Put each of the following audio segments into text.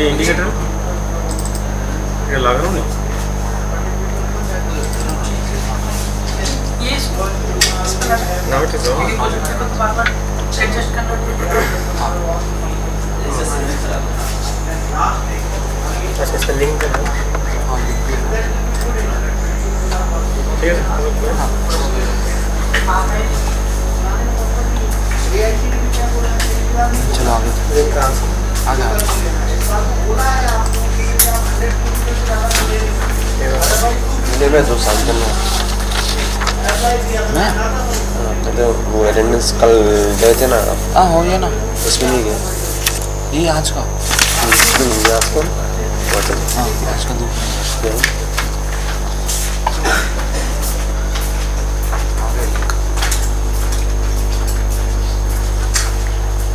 ये इंडिकेटर ये लगा नहीं now it is on अच्छा इसका लिंक कर दो ठीक है चलो आगे आगे मैं तो साल करना मैं तो वो अटेंडेंस कल गए थे ना हाँ हो गया ना इसमें नहीं गया ये आज का इसमें नहीं गया आपको हाँ आज का 2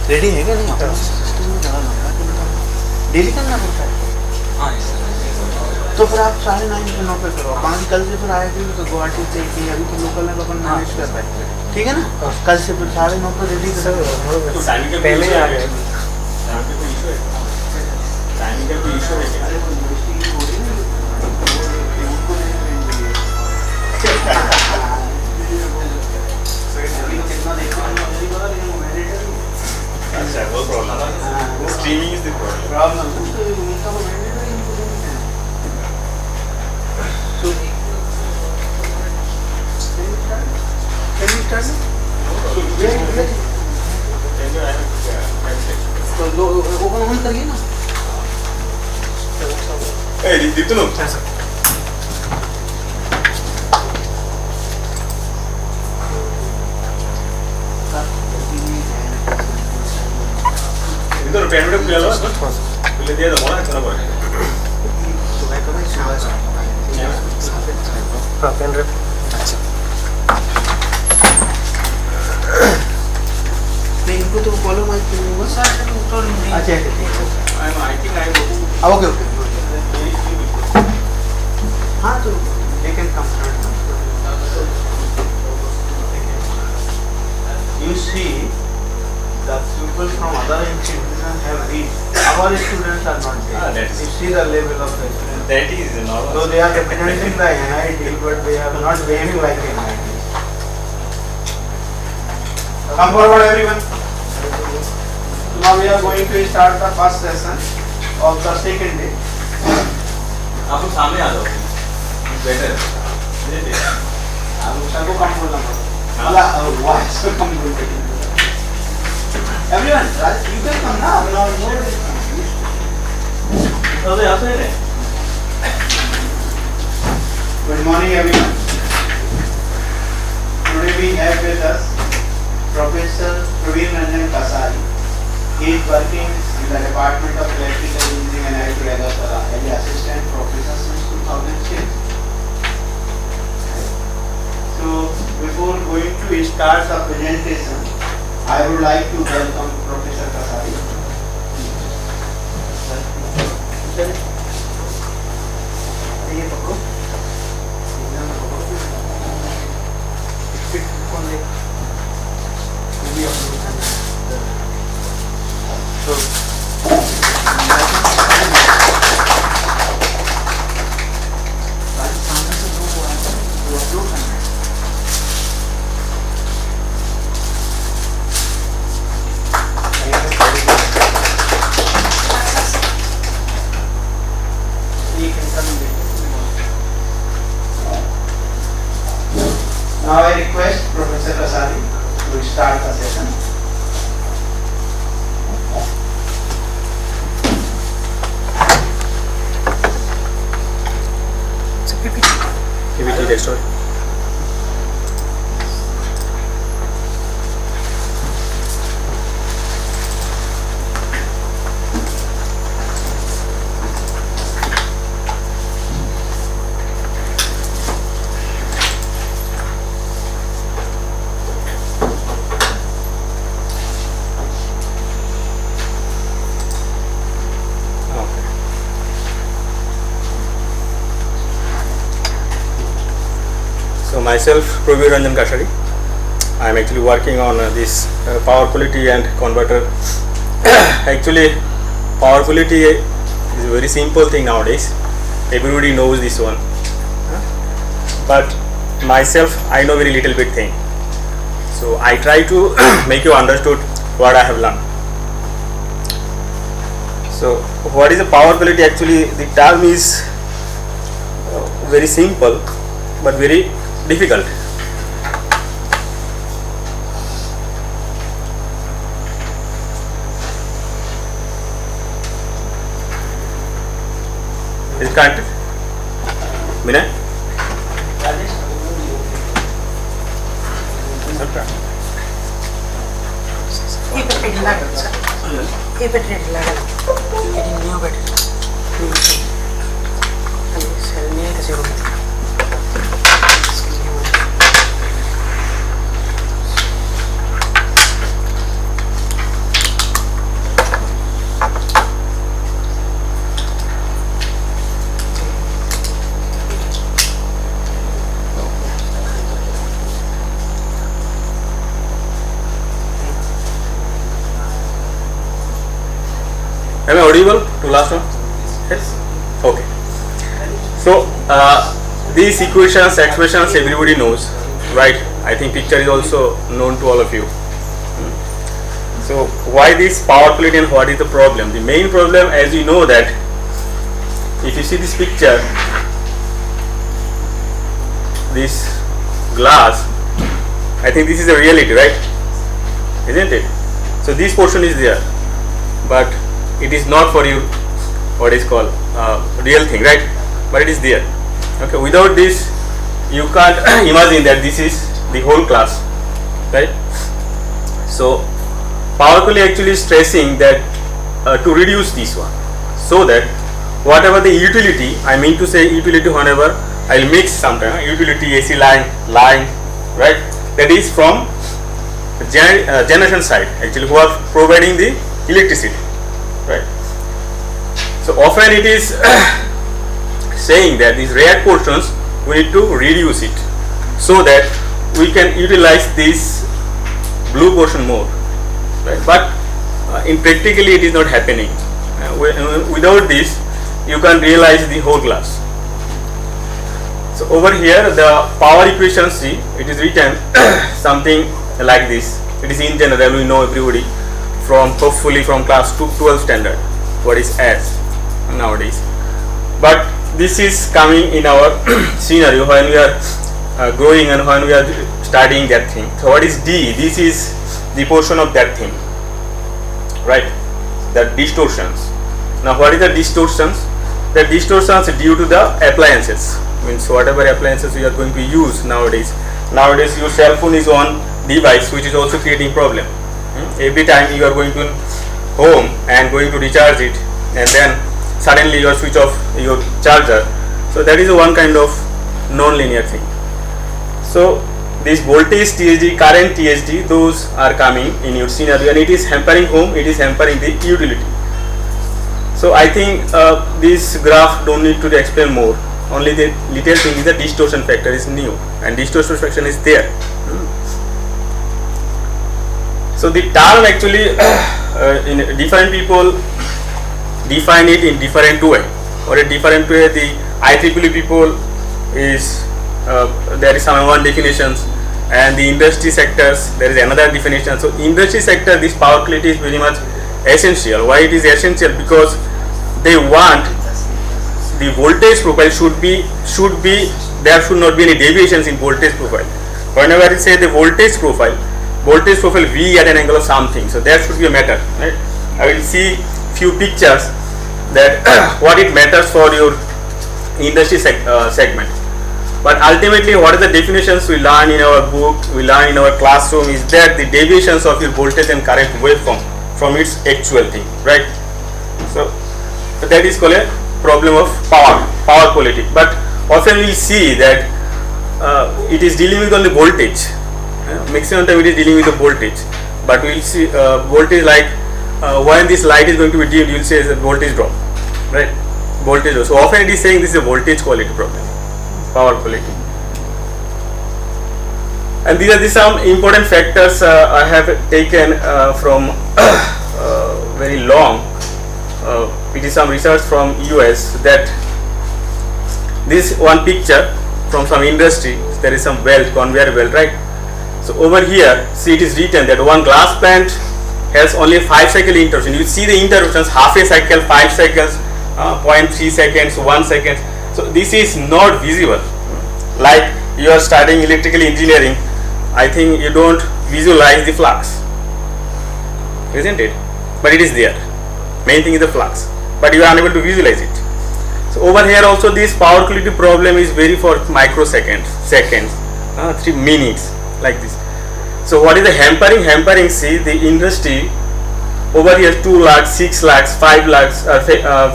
रेडी है क्या नहीं डेली करना पड़ता है हाँ तो फिर आप 9:30 पे करो 5 कल से फिर आएगी तो गुवाहाटी से कि अभी तो लोकल में अपन मैनेज कर पाए ठीक है ना कल से फिर 9:30 पे रेडी कर तो टाइमिंग के पहले ही आ गए टाइमिंग का कोई इशू है अच्छा वो problem streaming is the problem So, can you start? तो ओपन ऑन करिए ना ए दीप्त नो ऐसा इधर पेन में ले लो ले दिया तो मोना करना पड़ेगा सुबह करो हाँ पेन रख अच्छा नहीं इनको तो फॉलो माइक दूंगा अच्छा I think I okay okay हाँ तो they can come you see the people from other institutions have reached our students are not there you see the level of the students that is normal so they are representing the NIT but they are not behaving like NIT come forward everyone now we are going to start the first session of the second day आप लोग सामने आ जाओ better आप सबको कम बोलना पड़ेगा vice को कम बोलते everyone you can come now no अरे यहाँ से है good morning everyone today we have with us Professor Praveen Ranjan Kasari he is working in the Department of Electrical Engineering and NIT Agartala as assistant professor since 2006 so before going to start the presentation I would like to welcome Professor Kasari. Now I request Professor Kasari to start the session. PPT desktop myself Praveen Ranjan Kasari. I am actually working on this power quality and converter. Actually power quality It's a very simple thing nowadays. Everybody knows this one. But myself, I know very little bit thing. So I try to make you understood what I have learned. So what is the power quality? Actually, the term is very simple but very difficult. Is it correct? Vinay? Am I audible to last one? Yes? Okay. So, these equations, expressions, everybody knows, right? I think picture is also known to all of you. So, why this power quality and what is the problem? The main problem, as you know, that if you see this picture, this glass, I think this is the reality, right? Isn't it? So, this portion is there, but it is not for you what is called real thing, right? But it is there. Okay, without this you can't imagine that this is the whole class, right? So power quality actually is stressing that to reduce this one, so that whatever the utility, I mean to say utility, whenever I will mix sometime utility, AC line, right? That is from generation side, actually, who are providing the electricity. Right. So often it is saying that these rare portions we need to reduce it so that we can utilize this blue portion more. Right. But in practically it is not happening. Without this you can realize the whole class. So over here the power equation, see, it is written something like this. It is in general, we know everybody from hopefully from class 12 standard what is S nowadays, but this is coming in our scenario when we are growing and when we are studying that thing. So what is D? This is the portion of that thing, right? The distortions. Now what is the distortions? The distortions due to the appliances, means whatever appliances we are going to use nowadays. Nowadays your cell phone is on device which is also creating problem. Every time you are going to home and going to recharge it, and then suddenly you switch off your charger. So that is one kind of non-linear thing. So this voltage THD, current THD, those are coming in your scenario, and it is hampering home, it is hampering the utility. So I think this graph don't need to explain more. Only the little thing is the distortion factor is new, and distortion factor is there. So the term actually in different people define it in different way, or a different way. The IEEE people is there is some one definitions, and the industry sectors there is another definition. So industry sector, this power quality is very much essential. Why it is essential? Because they want the voltage profile should be there should not be any deviations in voltage profile. Whenever you say the voltage profile V at an angle of something, so there should be a matter, right? I will see few pictures that what it matters for your industry segment. But ultimately, what are the definitions we learn in our book, we learn in our classroom, is that the deviations of your voltage and current waveform from its actual thing, right? So that is called a problem of power quality. But often we see that it is dealing with only voltage. Maximum time it is dealing with the voltage, but we will see voltage like when this light is going to be dimmed, you will say the voltage drop, right? Voltage drop. So often it is saying this is a voltage quality problem, power quality. And these are some important factors I have taken from very long it is some research from US that this one picture from some industry, there is some belt, conveyor belt, right? So over here, see, it is written that one glass plant has only 5 cycle interruption. You see the interruptions, half a cycle, 5 cycles, 0.3 seconds, 1 second. So this is not visible. Like you are studying electrical engineering, I think you don't visualize the flux, isn't it? But it is there. Main thing is the flux, but you are unable to visualize it. So over here also this power quality problem is very for microseconds, seconds, 3 minutes, like this. So what is the hampering? Hampering, see, the industry over here 2 lakhs, 6 lakhs, 5 lakhs,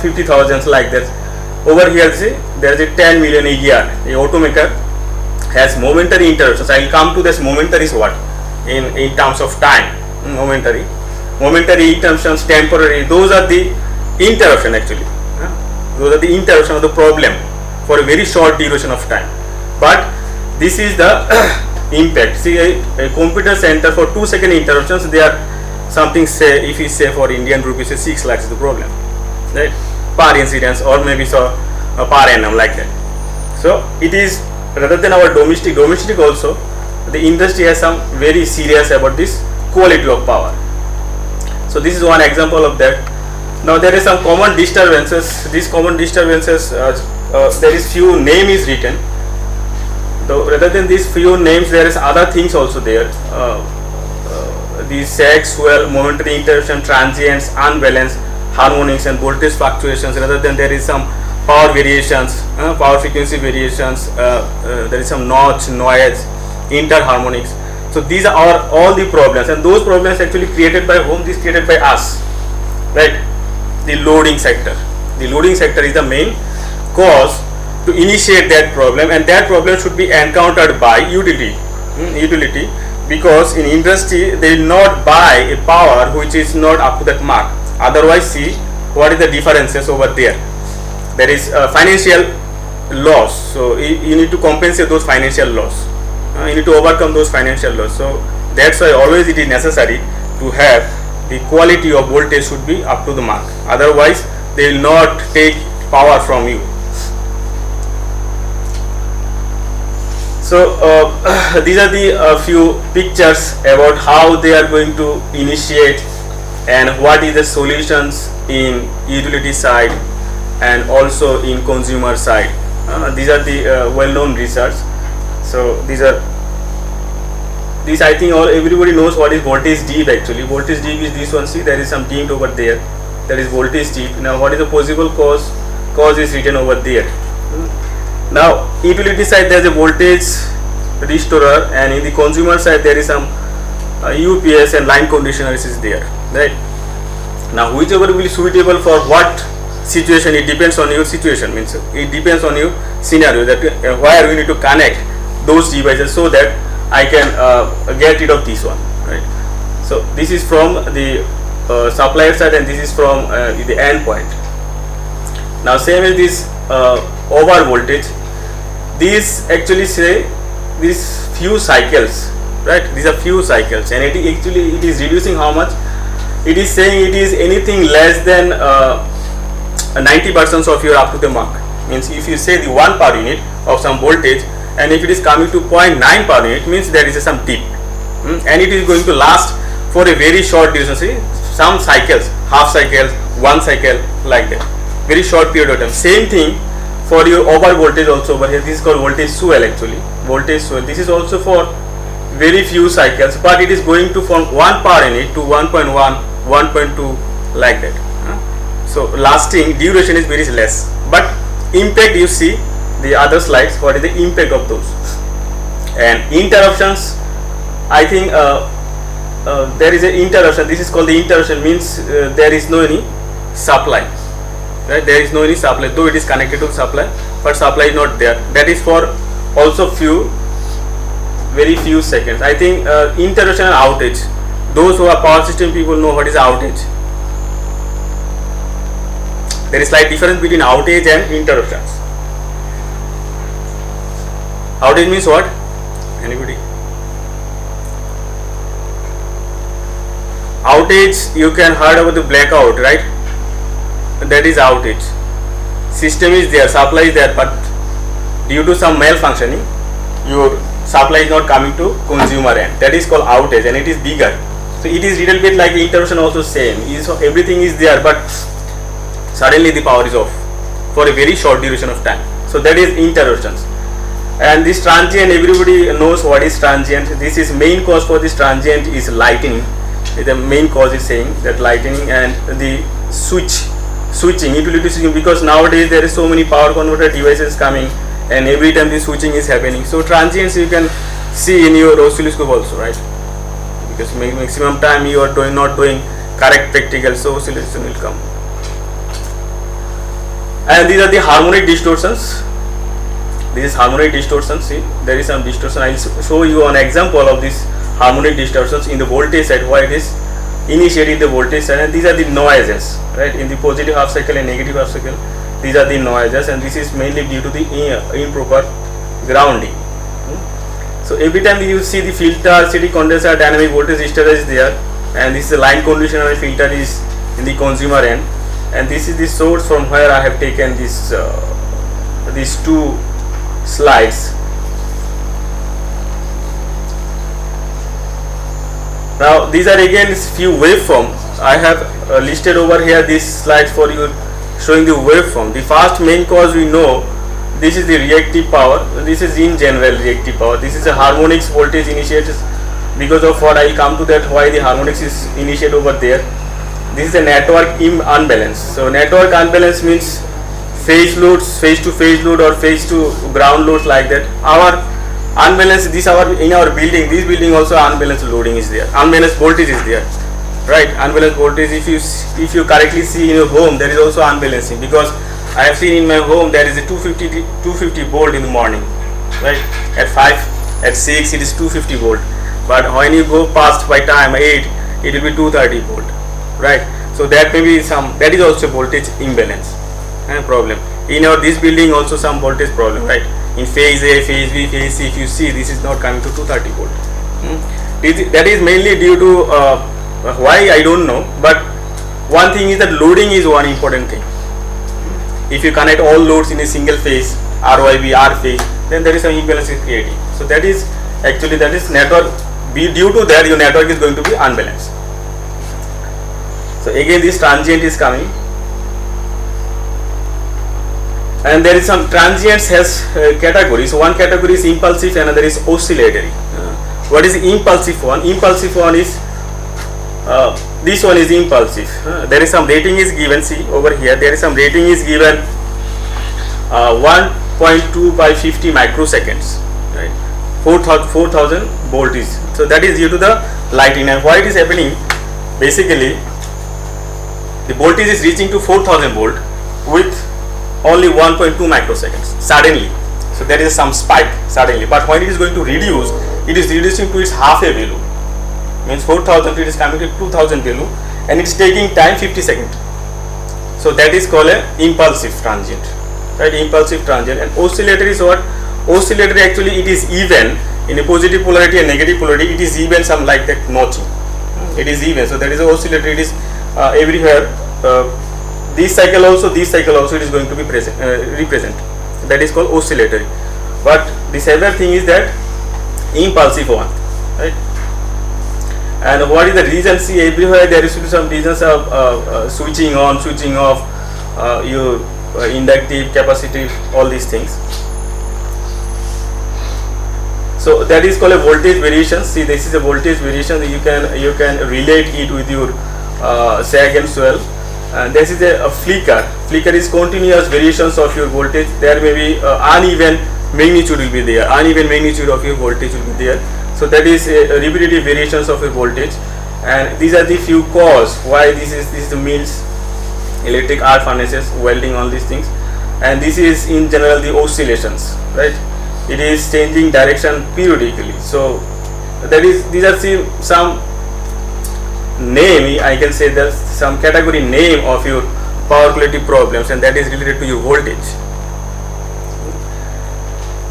50,000 like that. Over here, see, there is a 10 million a year. The automaker has momentary interruptions. I will come to this. Momentary is what in terms of time. Momentary interruptions, temporary. Those are the interruption actually. Those are the interruption of the problem for a very short duration of time. But this is the impact. See, a computer center for 2 second interruptions, they are something, say, if we say for Indian rupees, 6 lakhs is the problem, right? Per incidence, or maybe so per annum, like that. So it is rather than our domestic also, the industry has some very serious about this quality of power. So this is one example of that. Now there is some common disturbances. These common disturbances, there is few name is written. So rather than these few names, there is other things also there. These sags, fuel, momentary interruption, transients, unbalance, harmonics, and voltage fluctuations. Rather than there is some power variations, power frequency variations. There is some notch, noise, interharmonics. So these are all the problems, and those problems actually created by whom? This created by us, right? The loading sector. The loading sector is the main cause to initiate that problem, and that problem should be encountered by utility. Because in industry they will not buy a power which is not up to that mark. Otherwise, see what is the differences over there. There is financial loss, so you need to compensate those financial loss. You need to overcome those financial loss. So that's why always it is necessary to have the quality of voltage should be up to the mark. Otherwise, they will not take power from you. So these are the few pictures about how they are going to initiate and what is the solutions in utility side and also in consumer side. These are the well-known research. So these I think everybody knows what is voltage dip actually. Voltage dip is this one. See, there is some dip over there. That is voltage dip. Now what is the possible cause? Cause is written over there. Now utility side there is a voltage restorer, and in the consumer side there is some UPS and line conditioners is there, right? Now whichever will be suitable for what situation, it depends on your situation, means it depends on your scenario, that where we need to connect those devices so that I can get rid of this one, right? So this is from the supplier side, and this is from the end point. Now same as this over voltage, these actually say these few cycles, right? These are few cycles, and it is reducing how much? It is saying it is anything less than 90% of your up to the mark. Means if you say the 1 per unit of some voltage, and if it is coming to 0.9 per unit, means there is some dip, and it is going to last for a very short duration. See, some cycles, half cycle, 1 cycle, like that, very short period of time. Same thing for your over voltage also over here. This is called voltage swell actually. Voltage swell. This is also for very few cycles, but it is going to from 1 per unit to 1.1, 1.2, like that. So lasting duration is very less, but impact, you see the other slides, what is the impact of those. And interruptions, I think there is an interruption. This is called the interruption, means there is no any supply, right? There is no any supply, though it is connected to supply, but supply is not there. That is for also very few seconds. I think interruption and outage, those who are power system people know what is outage. There is slight difference between outage and interruptions. Outage means what? Anybody? Outage, you can heard about the blackout, right? that is outage. System is there, supply is there, but due to some malfunctioning, your supply is not coming to consumer end. That is called outage, and it is bigger. So it is little bit like interruption also same. Everything is there, but suddenly the power is off for a very short duration of time. So that is interruptions. And this transient, everybody knows what is transient. This is main cause for this transient is lightning. The main cause is saying that lightning and the switching, utility switching, because nowadays there is so many power converter devices coming, and every time the switching is happening. So transients you can see in your oscilloscope also, right? Because maximum time you are not doing correct practical, so oscillation will come. And these are the harmonic distortions. This is harmonic distortion. See, there is some distortion. I will show you an example of this harmonic distortions in the voltage side, why it is initiating the voltage side. And these are the noises, right? In the positive half cycle and negative half cycle, these are the noises, and this is mainly due to the improper grounding. So every time you see the filter, CD condenser, dynamic voltage register is there, and this is the line conditioner filter is in the consumer end, and this is the source from where I have taken this these two slides. Now these are again few waveform. I have listed over here these slides for you, showing the waveform. The first main cause we know, this is the reactive power. This is in general reactive power. This is a harmonics voltage initiated. Because of what I will come to that, why the harmonics is initiated over there. This is a network unbalance. So network unbalance means phase loads, phase to phase load or phase to ground loads, like that. Our unbalanced, in our building, this building also unbalanced loading is there, unbalanced voltage is there, right? Unbalanced voltage, if you correctly see in your home, there is also unbalancing, because I have seen in my home there is a 250 volt in the morning, right? At 5, at 6 it is 250 volt, but when you go past by time 8, it will be 230 volt, right? So that may be that is also voltage imbalance problem. In this building also some voltage problem, right? In phase A, phase B, phase C, if you see, this is not coming to 230 volt. That is mainly due to why I don't know, but one thing is that loading is one important thing. If you connect all loads in a single phase, RYB, R phase, then there is some imbalance is creating. So that is actually, that is network. Due to that, your network is going to be unbalanced. So again this transient is coming. And there is some transients has categories. One category is impulsive, another is oscillatory. What is the impulsive one? Impulsive one is this one is impulsive. There is some rating is given. See over here, there is some rating is given 1.2 by 50 microseconds. Right, 4,000 voltage. So that is due to the lighting. And why it is happening? Basically, the voltage is reaching to 4,000 volt with only 1.2 microseconds suddenly. So there is some spike suddenly, but when it is going to reduce, it is reducing to its half a value. Means 4,000, it is coming to 2,000 value, and it's taking time 50 seconds. So that is called a impulsive transient, right? Impulsive transient. And oscillatory is what? Oscillatory actually it is even in a positive polarity and negative polarity. It is even, some like that notching. It is even. So that is oscillatory. It is everywhere. This cycle also it is going to be represent. That is called oscillatory. But this other thing is that impulsive one, right? And what is the reason? See, everywhere there is some reasons of switching on, switching off, your inductive, capacitive, all these things. So that is called a voltage variation. See, this is a voltage variation. You can relate it with your sag and swell. And this is a flicker. Flicker is continuous variations of your voltage. There may be uneven magnitude will be there. Uneven magnitude of your voltage will be there. So that is repetitive variations of your voltage. And these are the few cause why this is the mills, electric arc furnaces, welding, all these things. And this is in general the oscillations, right? It is changing direction periodically. So that is, these are some name, I can say there's some category name of your power quality problems, and that is related to your voltage.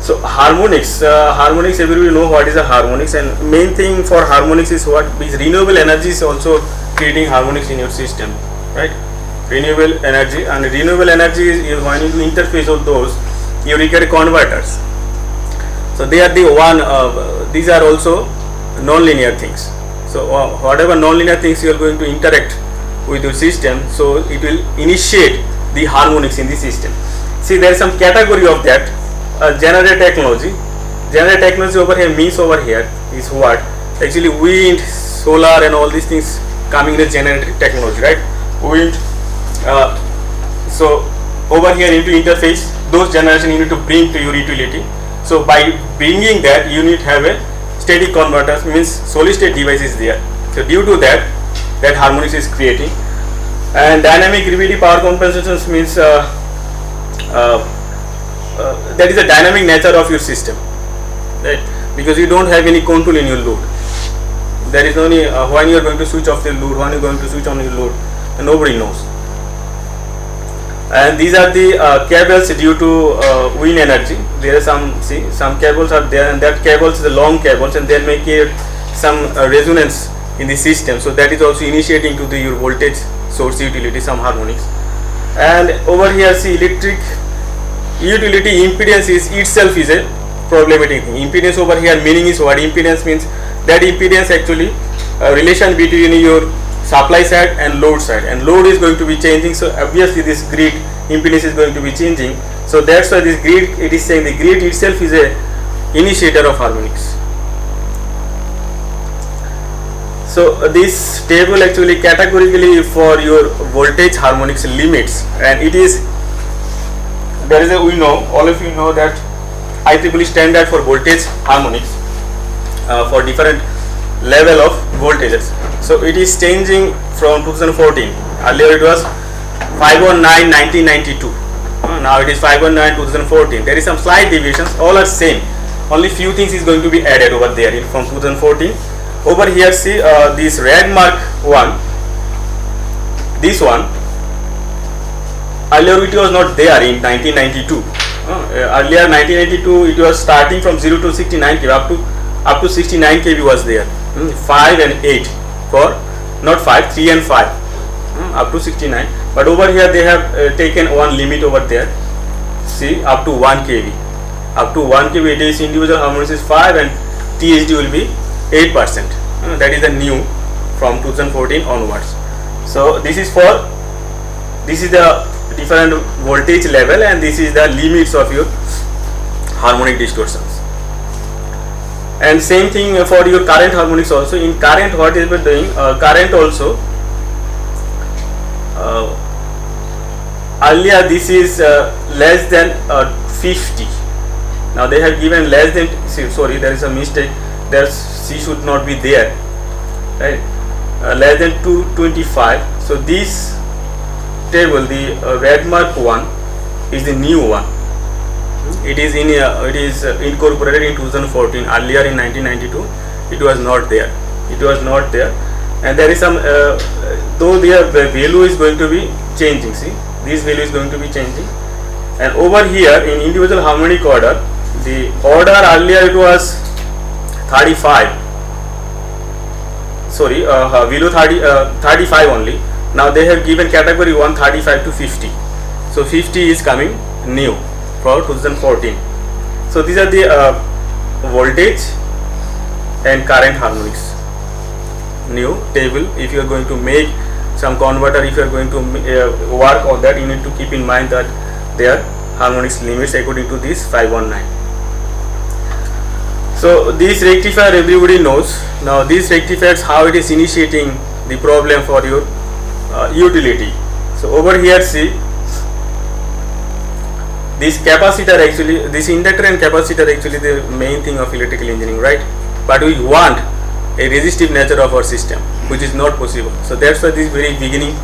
So harmonics, everybody know what is a harmonics, and main thing for harmonics is what is renewable energy is also creating harmonics in your system, right? renewable energy, and renewable energy is when you interface of those, you require converters. So they are the one, these are also non-linear things. So whatever non-linear things you are going to interact with your system, so it will initiate the harmonics in the system. See, there is some category of that. Generator technology. Generator technology over here means over here is what? Actually wind, solar and all these things coming in the generator technology, right? Wind. So over here you need to interface those generation you need to bring to your utility. So by bringing that, you need to have a steady converters, means solid state device is there. So due to that, that harmonics is creating. And dynamic gravity power compensations means that is the dynamic nature of your system, right? Because you don't have any control in your load. There is only when you are going to switch off the load, when you are going to switch on your load, and nobody knows. And these are the cables due to wind energy. There are some cables are there, and that cables is the long cables, and they make some resonance in the system. So that is also initiating to the your voltage source utility some harmonics. And over here, see, electric utility impedance is itself is a problematic thing. Impedance over here meaning is what? Impedance means that impedance actually relation between your supply side and load side, and load is going to be changing, so obviously this grid impedance is going to be changing. So that's why this grid, it is saying the grid itself is a initiator of harmonics. So this table actually categorically for your voltage harmonics limits, and it is, there is a, we know, all of you know that IEEE standard for voltage harmonics for different level of voltages. So it is changing from 2014. Earlier it was 519 1992. Now it is 519 2014. There is some slight deviations. All are same. Only few things is going to be added over there from 2014. Over here, see this red mark one. This one. Earlier it was not there in 1992. Earlier 1992 it was starting from 0 to 69 kV up to 69 kV was there. 5 and 8 for not 5, 3 and 5 up to 69. But over here they have taken one limit over there. See, up to 1 kV. Up to 1 kV it is individual harmonics is 5 and THD will be 8%. That is the new from 2014 onwards. So this is for, this is the different voltage level, and this is the limits of your harmonic distortions. And same thing for your current harmonics also. In current, what is we doing? Current also. Earlier this is less than 50. Now they have given less than. Sorry, there is a mistake. There C should not be there. Right? Less than 225. So this table, the red mark one, is the new one. It is in it is incorporated in 2014. Earlier in 1992 it was not there. It was not there, and there is some though their value is going to be changing. See, this value is going to be changing, and over here in individual harmonic order, the order earlier it was 35. Sorry, below 35 only. Now they have given category 1 35 to 50. So 50 is coming new for 2014. So these are the voltage and current harmonics. New table. If you are going to make some converter, if you are going to work on that, you need to keep in mind that their harmonics limits according to this 519. So this rectifier everybody knows. Now this rectifiers, how it is initiating the problem for your utility. So over here, see, this capacitor actually, this inductor and capacitor actually the main thing of electrical engineering, right? But we want a resistive nature of our system, which is not possible. So that's why this very beginning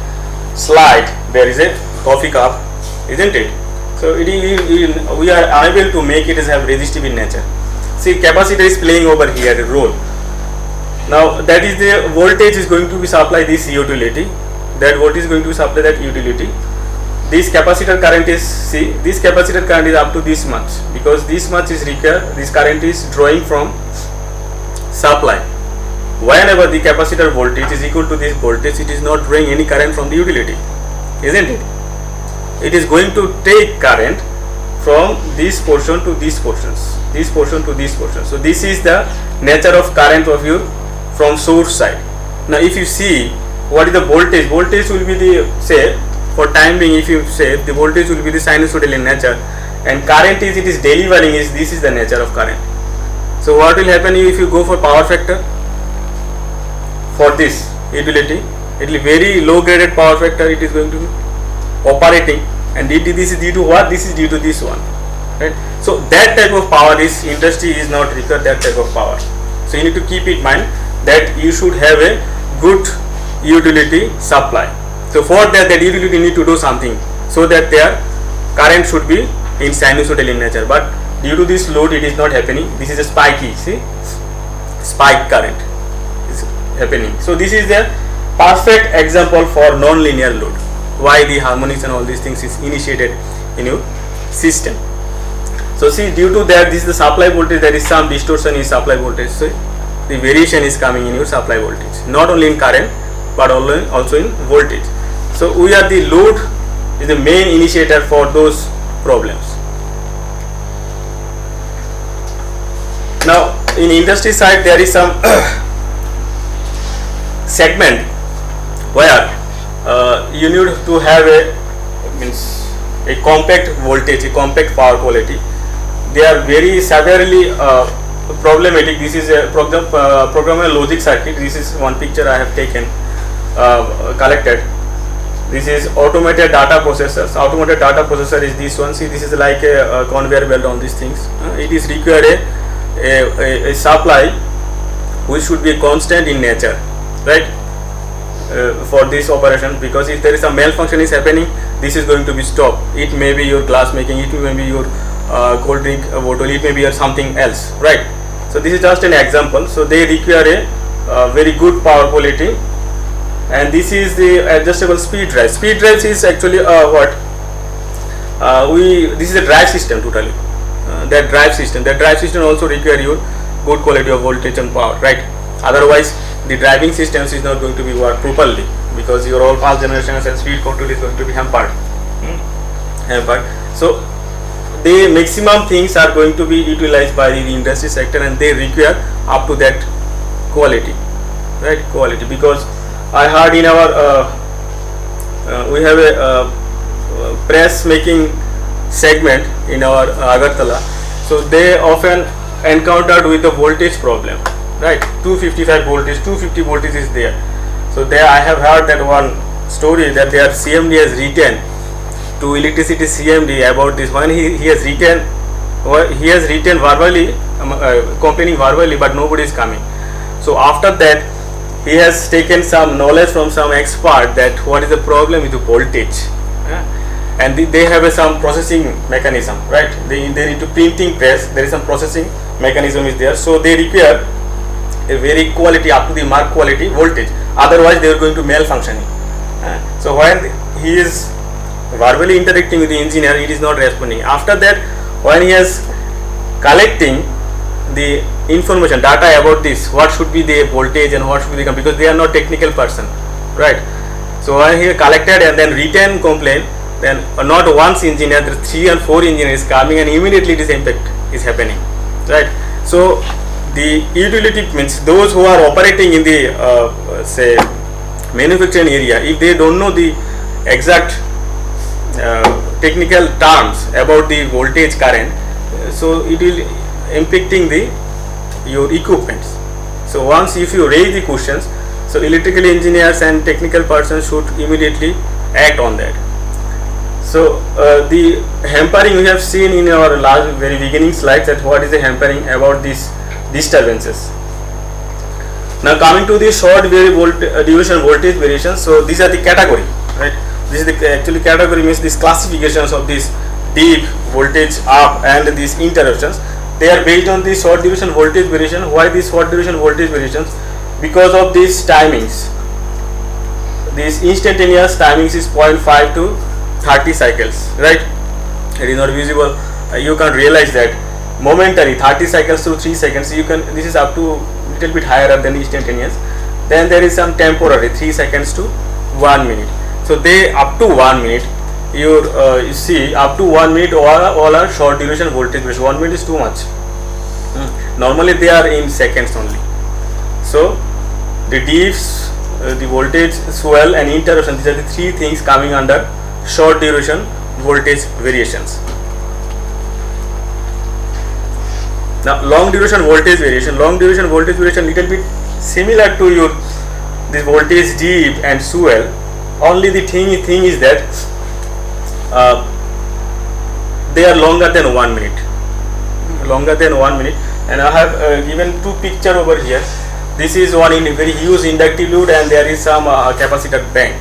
slide there is a coffee cup, isn't it? So it is, we are unable to make it as have resistive in nature. See, capacitor is playing over here a role. Now that is the voltage is going to be supply this utility. That voltage is going to supply that utility. This capacitor current is, see, this capacitor current is up to this much, because this much is required. This current is drawing from supply. Whenever the capacitor voltage is equal to this voltage, it is not drawing any current from the utility. isn't it? It is going to take current from this portion to these portions, this portion to this portion. So this is the nature of current of your from source side. Now if you see what is the voltage, voltage will be the, say for time being, if you say the voltage will be the sinusoidal in nature, and current is, it is delivering, is, this is the nature of current. So what will happen if you go for power factor for this utility? It will be very low graded power factor, it is going to be operating, and this is due to what? This is due to this one, right? So that type of power is, industry is not required that type of power. So you need to keep in mind that you should have a good utility supply. So for that utility need to do something so that their current should be in sinusoidal in nature, but due to this load it is not happening. This is a spiky, see, spike current is happening. So this is the perfect example for non-linear load, why the harmonics and all these things is initiated in your system. So see, due to that, this is the supply voltage, there is some distortion in supply voltage, so the variation is coming in your supply voltage, not only in current but also in voltage. So we are, the load is the main initiator for those problems. Now in industry side there is some segment where you need to have a compact voltage, a compact power quality. They are very severely problematic. This is a programmable logic circuit. This is one picture I have taken, collected. This is automated data processors. Automated data processor is this one. See, this is like a conveyor belt on these things. It is required a supply which should be constant in nature, right? For this operation, because if there is a malfunction is happening, this is going to be stopped. It may be your glass making, it may be your cold drink bottle, it may be something else, right? So this is just an example. So they require a very good power quality, and this is the adjustable speed drive. Speed drives is actually this is a drive system totally. That drive system also require your good quality of voltage and power, right? Otherwise the driving systems is not going to be work properly, because your all fast generations and speed control is going to be hampered. So the maximum things are going to be utilized by the industry sector, and they require up to that quality, right? Quality, because I heard in our we have a press making segment in our Agartala. So they often encountered with the voltage problem, right? 255 voltage, 250 voltage is there. So there I have heard that one story that their CMD has written to electricity CMD about this. When he has written verbally, complaining verbally, but nobody is coming. So after that he has taken some knowledge from some expert that what is the problem with the voltage, and they have some processing mechanism, right? They need to printing press, there is some processing mechanism is there, so they require a very quality, up to the mark quality voltage, otherwise they are going to malfunction. So when he is verbally interacting with the engineer, it is not responding. After that, when he is collecting the information, data about this, what should be the voltage and what should be the, because they are not technical person, right? So when he collected and then written complaint, then not once engineer, there are 3 and 4 engineers coming, and immediately this impact is happening, right? So the utility means those who are operating in the say manufacturing area, if they don't know the exact technical terms about the voltage current, so it will impacting your equipments. So once if you raise the questions, so electrical engineers and technical persons should immediately act on that. So the hampering we have seen in our last very beginning slides, that what is the hampering about these disturbances. Now coming to the short duration voltage variations, so these are the category, right? This is the actually category means these classifications of this deep voltage up and these interruptions. They are based on the short duration voltage variation. Why these short duration voltage variations? Because of these timings. This instantaneous timings is 0.5 to 30 cycles, right? It is not visible. You can realize that momentary 30 cycles to 3 seconds. You can, this is up to little bit higher than instantaneous. Then there is some temporary 3 seconds to 1 minute. So they up to 1 minute. You see up to 1 minute all are short duration voltage based. 1 minute is too much. Normally they are in seconds only. So the dips, the voltage swell and interruption, these are the three things coming under short duration voltage variations. Now long duration voltage variation. Long duration voltage variation little bit similar to your this voltage dip and swell. Only the thing is that they are longer than 1 minute. Longer than 1 minute. And I have given two picture over here. This is one in a very huge inductive load, and there is some capacitor bank.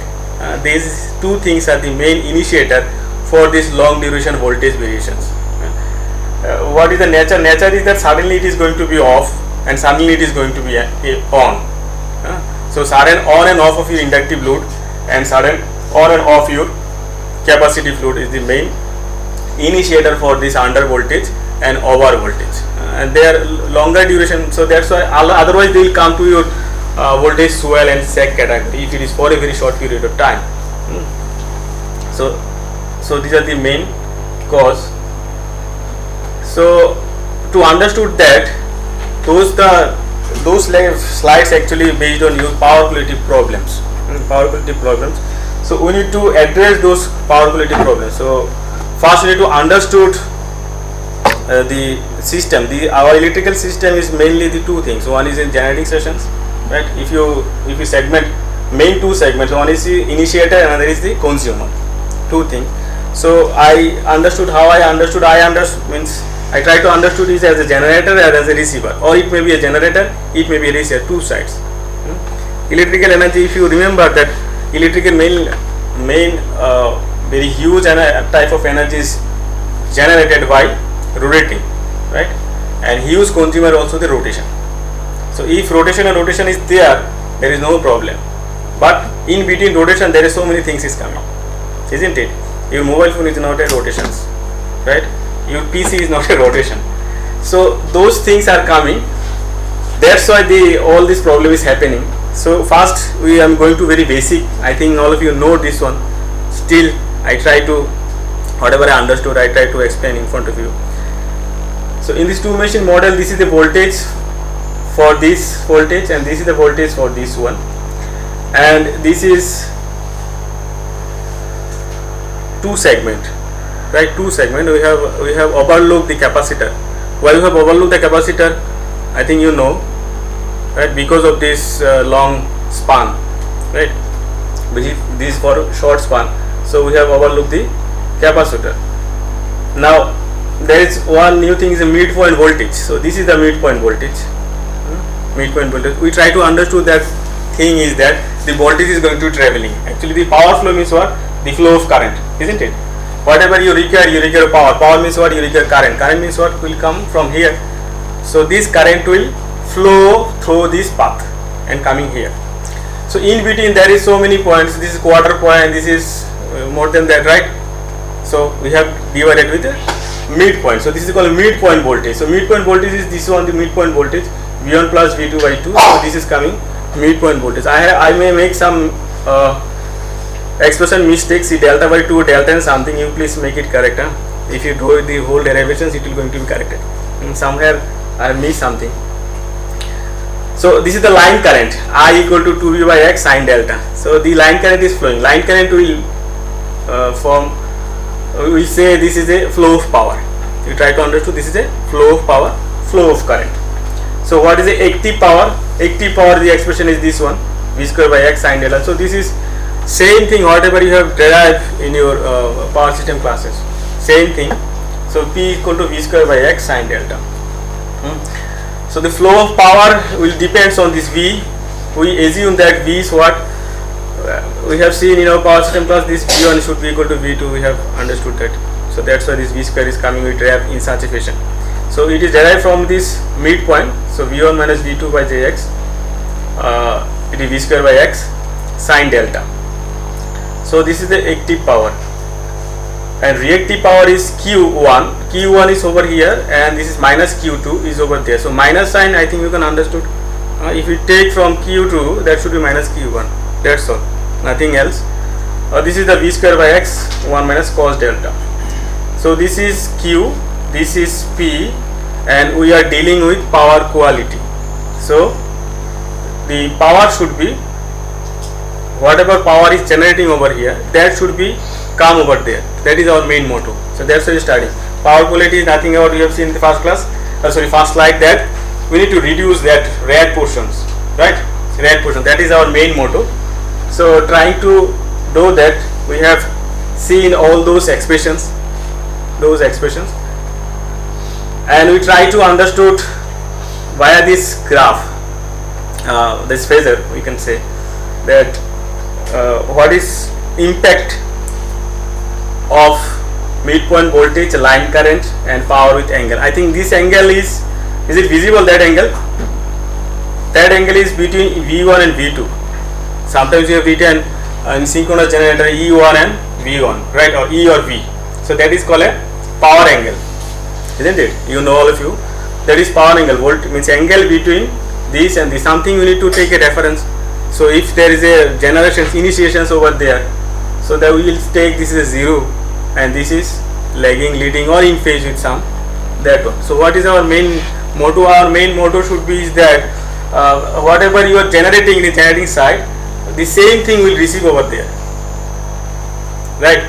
These two things are the main initiator for this long duration voltage variations. What is the nature? Nature is that suddenly it is going to be off and suddenly it is going to be on. So sudden on and off of your inductive load and sudden on and off your capacitive load is the main initiator for this under voltage and over voltage. And they are longer duration, so that's why otherwise they will come to your voltage swell and sag category if it is for a very short period of time. So these are the main cause. So to understood that, those slides actually based on your power quality problems. So we need to address those power quality problems. So first we need to understood the system. Our electrical system is mainly the two things. One is in generating stations, right? If you segment main two segments, one is the initiator, another is the consumer. Two things. So I understood how I understood means I try to understood is as a generator or as a receiver, or it may be a generator, it may be a receiver, two sides. Electrical energy, if you remember that electrical main very huge type of energy is generated by rotating, right? And huge consumer also the rotation. So if rotation and rotation is there is no problem. But in between rotation there is so many things is coming, isn't it? Your mobile phone is not a rotations, right? Your PC is not a rotation. So those things are coming. That's why all this problem is happening. So first we am going to very basic. I think all of you know this one. Still I try to, whatever I understood, I try to explain in front of you. So in this two machine model, this is the voltage for this voltage and this is the voltage for this one, and this is two segment, right? Two segment. We have overlooked the capacitor. Why we have overlooked the capacitor? I think you know, right? Because of this long span, right? This is for short span. So we have overlooked the capacitor. Now there is one new thing is a midpoint voltage. So this is the midpoint voltage. Midpoint voltage. We try to understand that thing is that the voltage is going to traveling. Actually the power flow means what? The flow of current, isn't it? Whatever you require power. Power means what? You require current. Current means what? Will come from here. So this current will flow through this path and coming here. So in between there is so many points. This is quarter point. This is more than that, right? So we have divided with the midpoint. So this is called midpoint voltage. So midpoint voltage is this one, the midpoint voltage V1 plus V2 by 2. So this is coming midpoint voltage. I may make some expression mistakes. See delta by 2, delta and something. You please make it correct. If you do the whole derivations, it will going to be corrected. Somewhere I have missed something. So this is the line current. I equal to 2V by X sin delta. So the line current is flowing. Line current will form. We say this is a flow of power. You try to understand this is a flow of power, flow of current. So what is the active power? Active power, the expression is this one, V square by X sin delta. So this is same thing whatever you have derived in your power system classes. Same thing. So P equal to V square by X sin delta. So the flow of power will depends on this V. We assume that V is what we have seen in our power system class. This V1 should be equal to V2. We have understood that. So that's why this V square is coming with derived in such a fashion. So it is derived from this midpoint. So V1 minus V2 by Jx. It is V square by X sin delta. So this is the active power. And reactive power is Q1. Q1 is over here, and this is minus Q2 is over there. So minus sign, I think you can understood. If you take from Q2, that should be minus Q1. That's all, nothing else. this is the v square by x 1 minus cos delta. So this is Q, this is P, and we are dealing with power quality. So the power should be, whatever power is generating over here, that should be come over there. That is our main motto. So that's why we are studying. Power quality is nothing about, you have seen in the first class, first slide, that we need to reduce that rad portions, right? Rad portion, that is our main motto. So trying to do that, we have seen all those expressions, and we try to understood via this graph, this phasor, we can say that what is impact of midpoint voltage, line current, and power with angle. I think this angle is it visible, that angle? That angle is between V1 and V2. Sometimes you have written in synchronous generator E1 and V1, right, or E or V. So that is called a power angle, isn't it? You know, all of you, that is power angle. Volt means angle between this and this, something we need to take a reference. So if there is a generations, initiations over there, so that we will take this is a 0 and this is lagging, leading, or in phase with some, that one. So what is our main motto? Our main motto should be is that whatever you are generating in the generating side, the same thing will receive over there, right?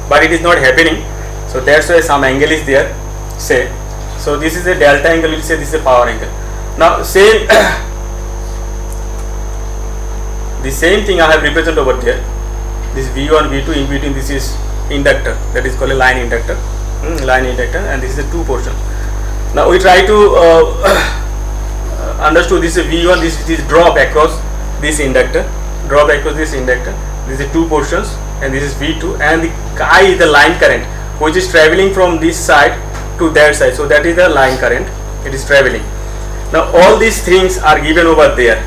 But it is not happening, so that's why some angle is there, say. So this is a delta angle, we'll say this is a power angle. Now same the same thing I have represented over there. This V1, V2, in between this is inductor, that is called a line inductor, and this is a two portion. Now we try to understood this is V1, this is drop across this inductor, this is two portions, and this is V2, and the I is the line current which is traveling from this side to that side. So that is the line current, it is traveling. Now all these things are given over there.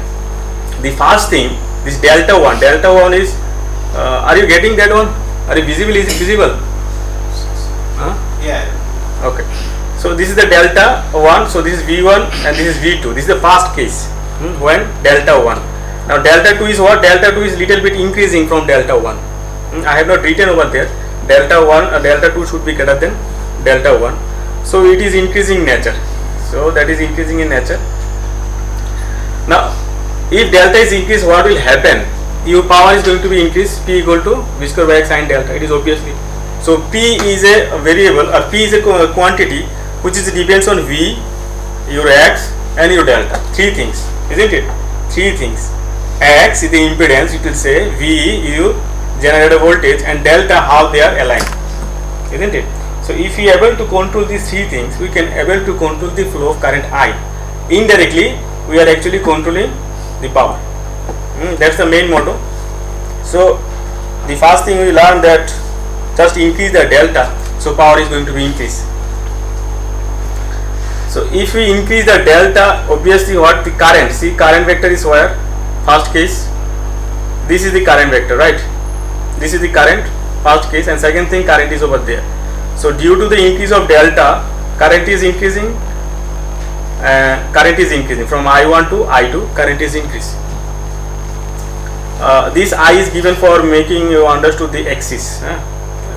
The first thing, this delta 1 is, are you getting that one? Are you visible? Is it visible? Yeah. Okay. So this is the delta 1, so this is V1 and this is V2. This is the first case when delta 1. Now delta 2 is what? Delta 2 is little bit increasing from delta 1. I have not written over there. Delta 1 delta 2 should be greater than delta 1. So it is increasing nature. So that is increasing in nature. Now if delta is increased, what will happen? Your power is going to be increased. P equal to V square by X sin delta. It is obviously. So P is a variable, or P is a quantity which is depends on V, your X, and your delta. Three things, isn't it? Three things. X is the impedance, you will say. V, you generator voltage, and delta, how they are aligned, isn't it? So if we are able to control these three things, we can able to control the flow of current I. Indirectly, we are actually controlling the power. That's the main motto. So the first thing we learn that just increase the delta, so power is going to be increased. So if we increase the delta, obviously what the current, see current vector is where? First case, this is the current vector, right? This is the current, first case, and second thing, current is over there. So due to the increase of delta, current is increasing from I1 to I2, current is increasing. This I is given for making you understood the axis.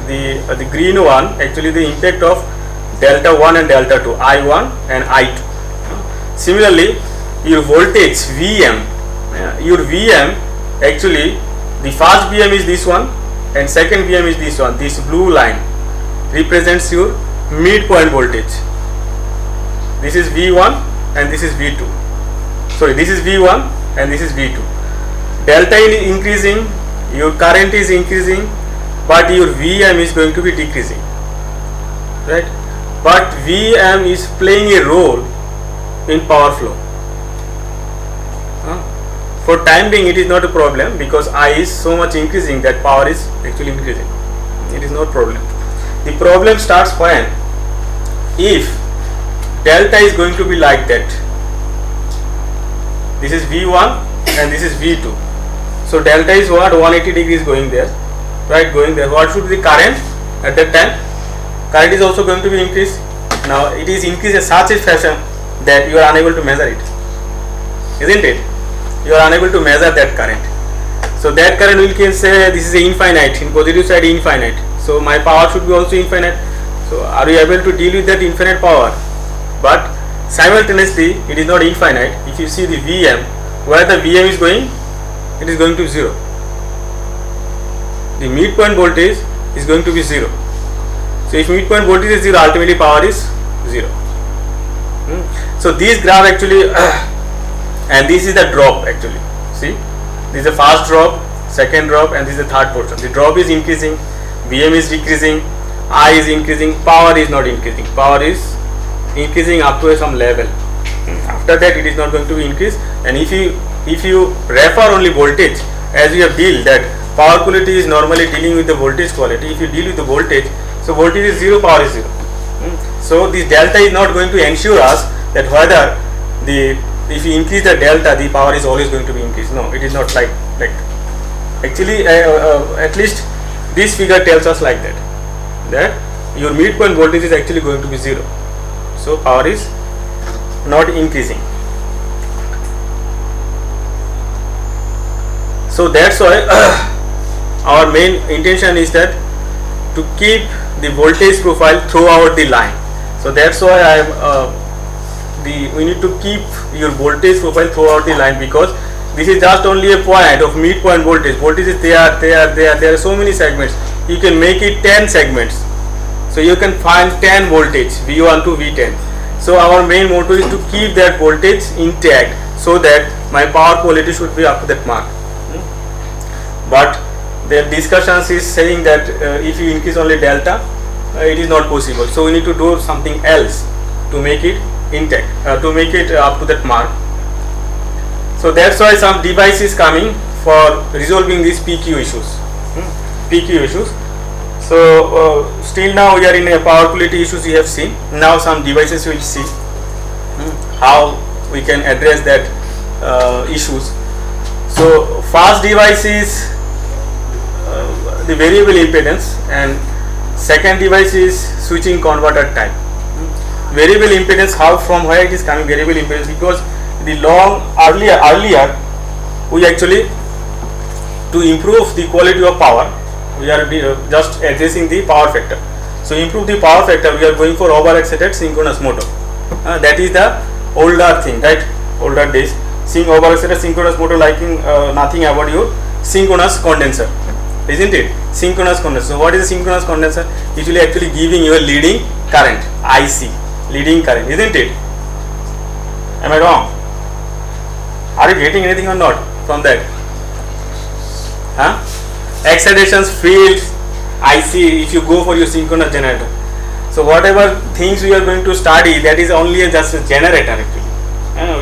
The green one, actually the impact of delta 1 and delta 2, I1 and I2. Similarly, your voltage Vm, your Vm, actually the first Vm is this one and second Vm is this one. This blue line represents your midpoint voltage. This is V1 and this is V2. Sorry, this is V1 and this is V2. Delta is increasing, your current is increasing, but your Vm is going to be decreasing, right? But Vm is playing a role in power flow. For time being, it is not a problem because I is so much increasing that power is actually increasing. It is no problem. The problem starts when, if delta is going to be like that. This is V1 and this is V2. So delta is what? 180 degrees going there, right? Going there. What should be the current at that time? Current is also going to be increased. Now it is increased in such a fashion that you are unable to measure it, isn't it? You are unable to measure that current. So that current we can say this is infinite, in positive side infinite. So my power should be also infinite. So are you able to deal with that infinite power? But simultaneously it is not infinite. If you see the Vm, where the Vm is going, it is going to 0. The midpoint voltage is going to be 0. So if midpoint voltage is 0, ultimately power is 0. So this graph actually and this is the drop actually. See, this is the first drop, second drop, and this is the third portion. The drop is increasing, Vm is decreasing, I is increasing, power is not increasing. Power is increasing up to some level. After that it is not going to be increased. And if you refer only voltage, as we have dealt that power quality is normally dealing with the voltage quality. If you deal with the voltage, so voltage is 0, power is 0. So this delta is not going to ensure us that whether if you increase the delta, the power is always going to be increased. No, it is not like actually at least this figure tells us like that your midpoint voltage is actually going to be 0. So power is not increasing. So that's why our main intention is that to keep the voltage profile throughout the line. So that's why we need to keep your voltage profile throughout the line, because this is just only a point of midpoint voltage. Voltage is there are so many segments. You can make it 10 segments. So you can find 10 voltage V1 to V10. So our main motto is to keep that voltage intact so that my power quality should be up to that mark. But the discussions is saying that if you increase only delta, it is not possible. So we need to do something else to make it intact, to make it up to that mark. So that's why some device is coming for resolving these PQ issues. PQ issues. So still now we are in a power quality issues we have seen. Now some devices we will see how we can address that issues. So first device is the variable impedance, and second device is switching converter type. Variable impedance, how, from where it is coming variable impedance, because the earlier we actually, to improve the quality of power, we are just addressing the power factor. So improve the power factor, we are going for overexcited synchronous motor. That is the older thing, right? Older days, overexcited synchronous motor liking nothing about your synchronous condenser, isn't it? Synchronous condenser. So what is a synchronous condenser? Usually actually giving you a leading current, IC, leading current, isn't it? Am I wrong? Are you getting anything or not from that? Excitations, fields, IC, if you go for your synchronous generator. So whatever things we are going to study, that is only just a generator actually.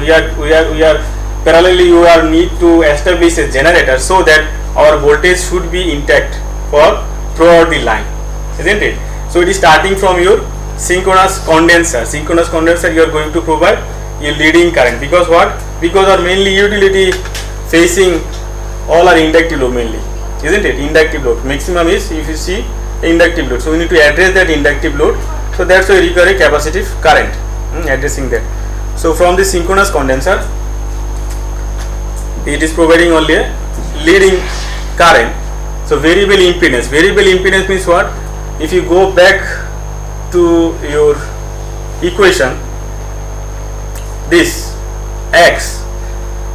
We are parallelly you are need to establish a generator so that our voltage should be intact for throughout the line, isn't it? So it is starting from your synchronous condenser. Synchronous condenser you are going to provide your leading current, because what? Because our mainly utility facing all are inductive load mainly, isn't it? Inductive load. Maximum is, if you see, inductive load. So we need to address that inductive load. So that's why we require a capacitive current, addressing that. So from the synchronous condenser, it is providing only a leading current. So variable impedance. Variable impedance means what? If you go back to your equation, this X.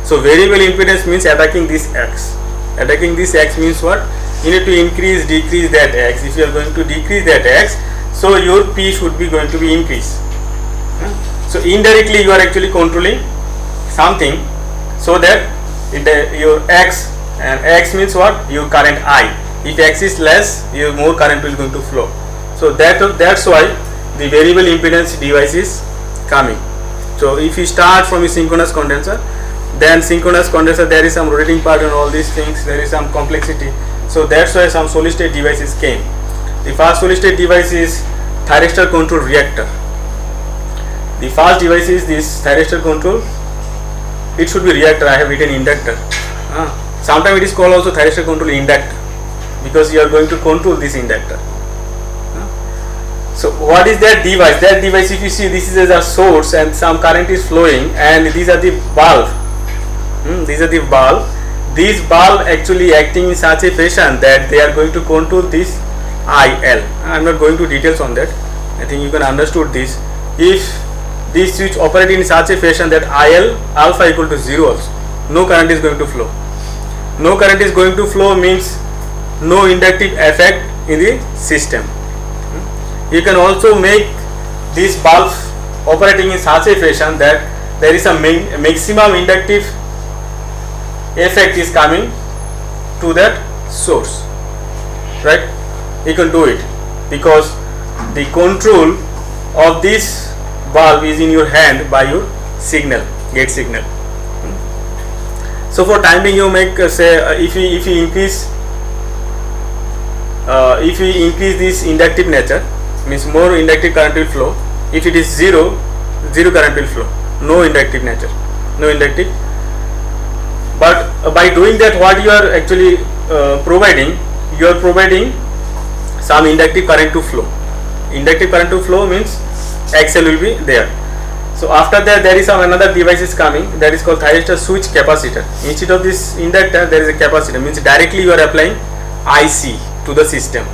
So variable impedance means attacking this X. Attacking this X means what? You need to increase, decrease that X. If you are going to decrease that X, so your P should be going to be increased. So indirectly you are actually controlling something so that your X, and X means what? Your current I. If X is less, your more current will going to flow. So that's why the variable impedance device is coming. So if you start from a synchronous condenser, then synchronous condenser there is some rotating part and all these things, there is some complexity. So that's why some solid state devices came. The first solid state device is thyristor control reactor. The first device is this thyristor control. It should be reactor. I have written inductor. Sometimes it is called also thyristor control inductor, because you are going to control this inductor. So what is that device? That device, if you see, this is a source and some current is flowing, and these are the bulb. These are the bulb. this bulb actually acting in such a fashion that they are going to control this IL. I am not going to details on that. I think you can understood this. If this switch operating in such a fashion that IL alpha equal to 0 also, no current is going to flow. No current is going to flow means no inductive effect in the system. You can also make these bulbs operating in such a fashion that there is a maximum inductive effect is coming to that source, right? You can do it because the control of this bulb is in your hand by your signal, gate signal. So for time being, you make say if we increase this inductive nature, means more inductive current will flow. If it is zero current will flow, no inductive nature, no inductive. But by doing that, what you are actually providing, you are providing some inductive current to flow. Inductive current to flow means XL will be there. So after that, there is some another device is coming, that is called thyristor switch capacitor. Instead of this inductor, there is a capacitor, means directly you are applying IC to the system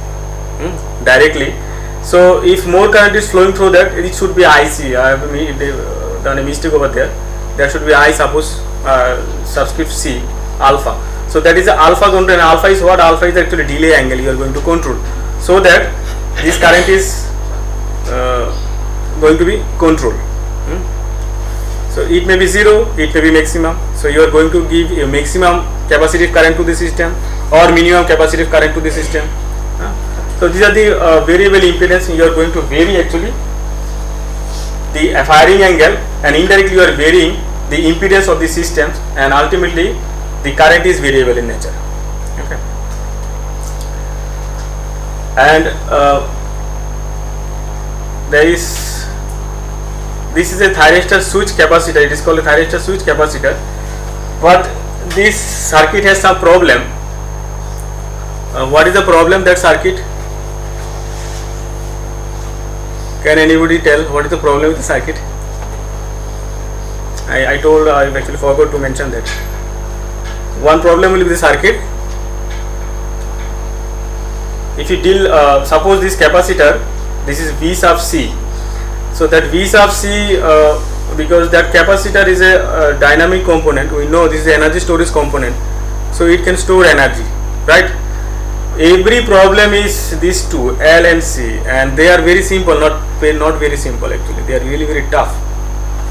directly. So if more current is flowing through that, it should be IC. I have done a mistake over there. That should be I suppose subscript C alpha. So that is the alpha control, and alpha is what? Alpha is actually delay angle you are going to control, so that this current is going to be controlled. So it may be 0, it may be maximum. So you are going to give a maximum capacitive current to the system or minimum capacitive current to the system. So these are the variable impedance. You are going to vary actually the firing angle, and indirectly you are varying the impedance of the systems, and ultimately the current is variable in nature. Okay. And this is a thyristor switch capacitor. It is called a thyristor switch capacitor, but this circuit has some problem. What is the problem that circuit? Can anybody tell what is the problem with the circuit? I told, I actually forgot to mention that. One problem will be the circuit. If you deal, suppose this capacitor, this is V sub C. So that V sub C, because that capacitor is a dynamic component, we know this is the energy storage component, so it can store energy, right? Every problem is these two, L and C, and they are very simple, not very simple actually, they are really very tough.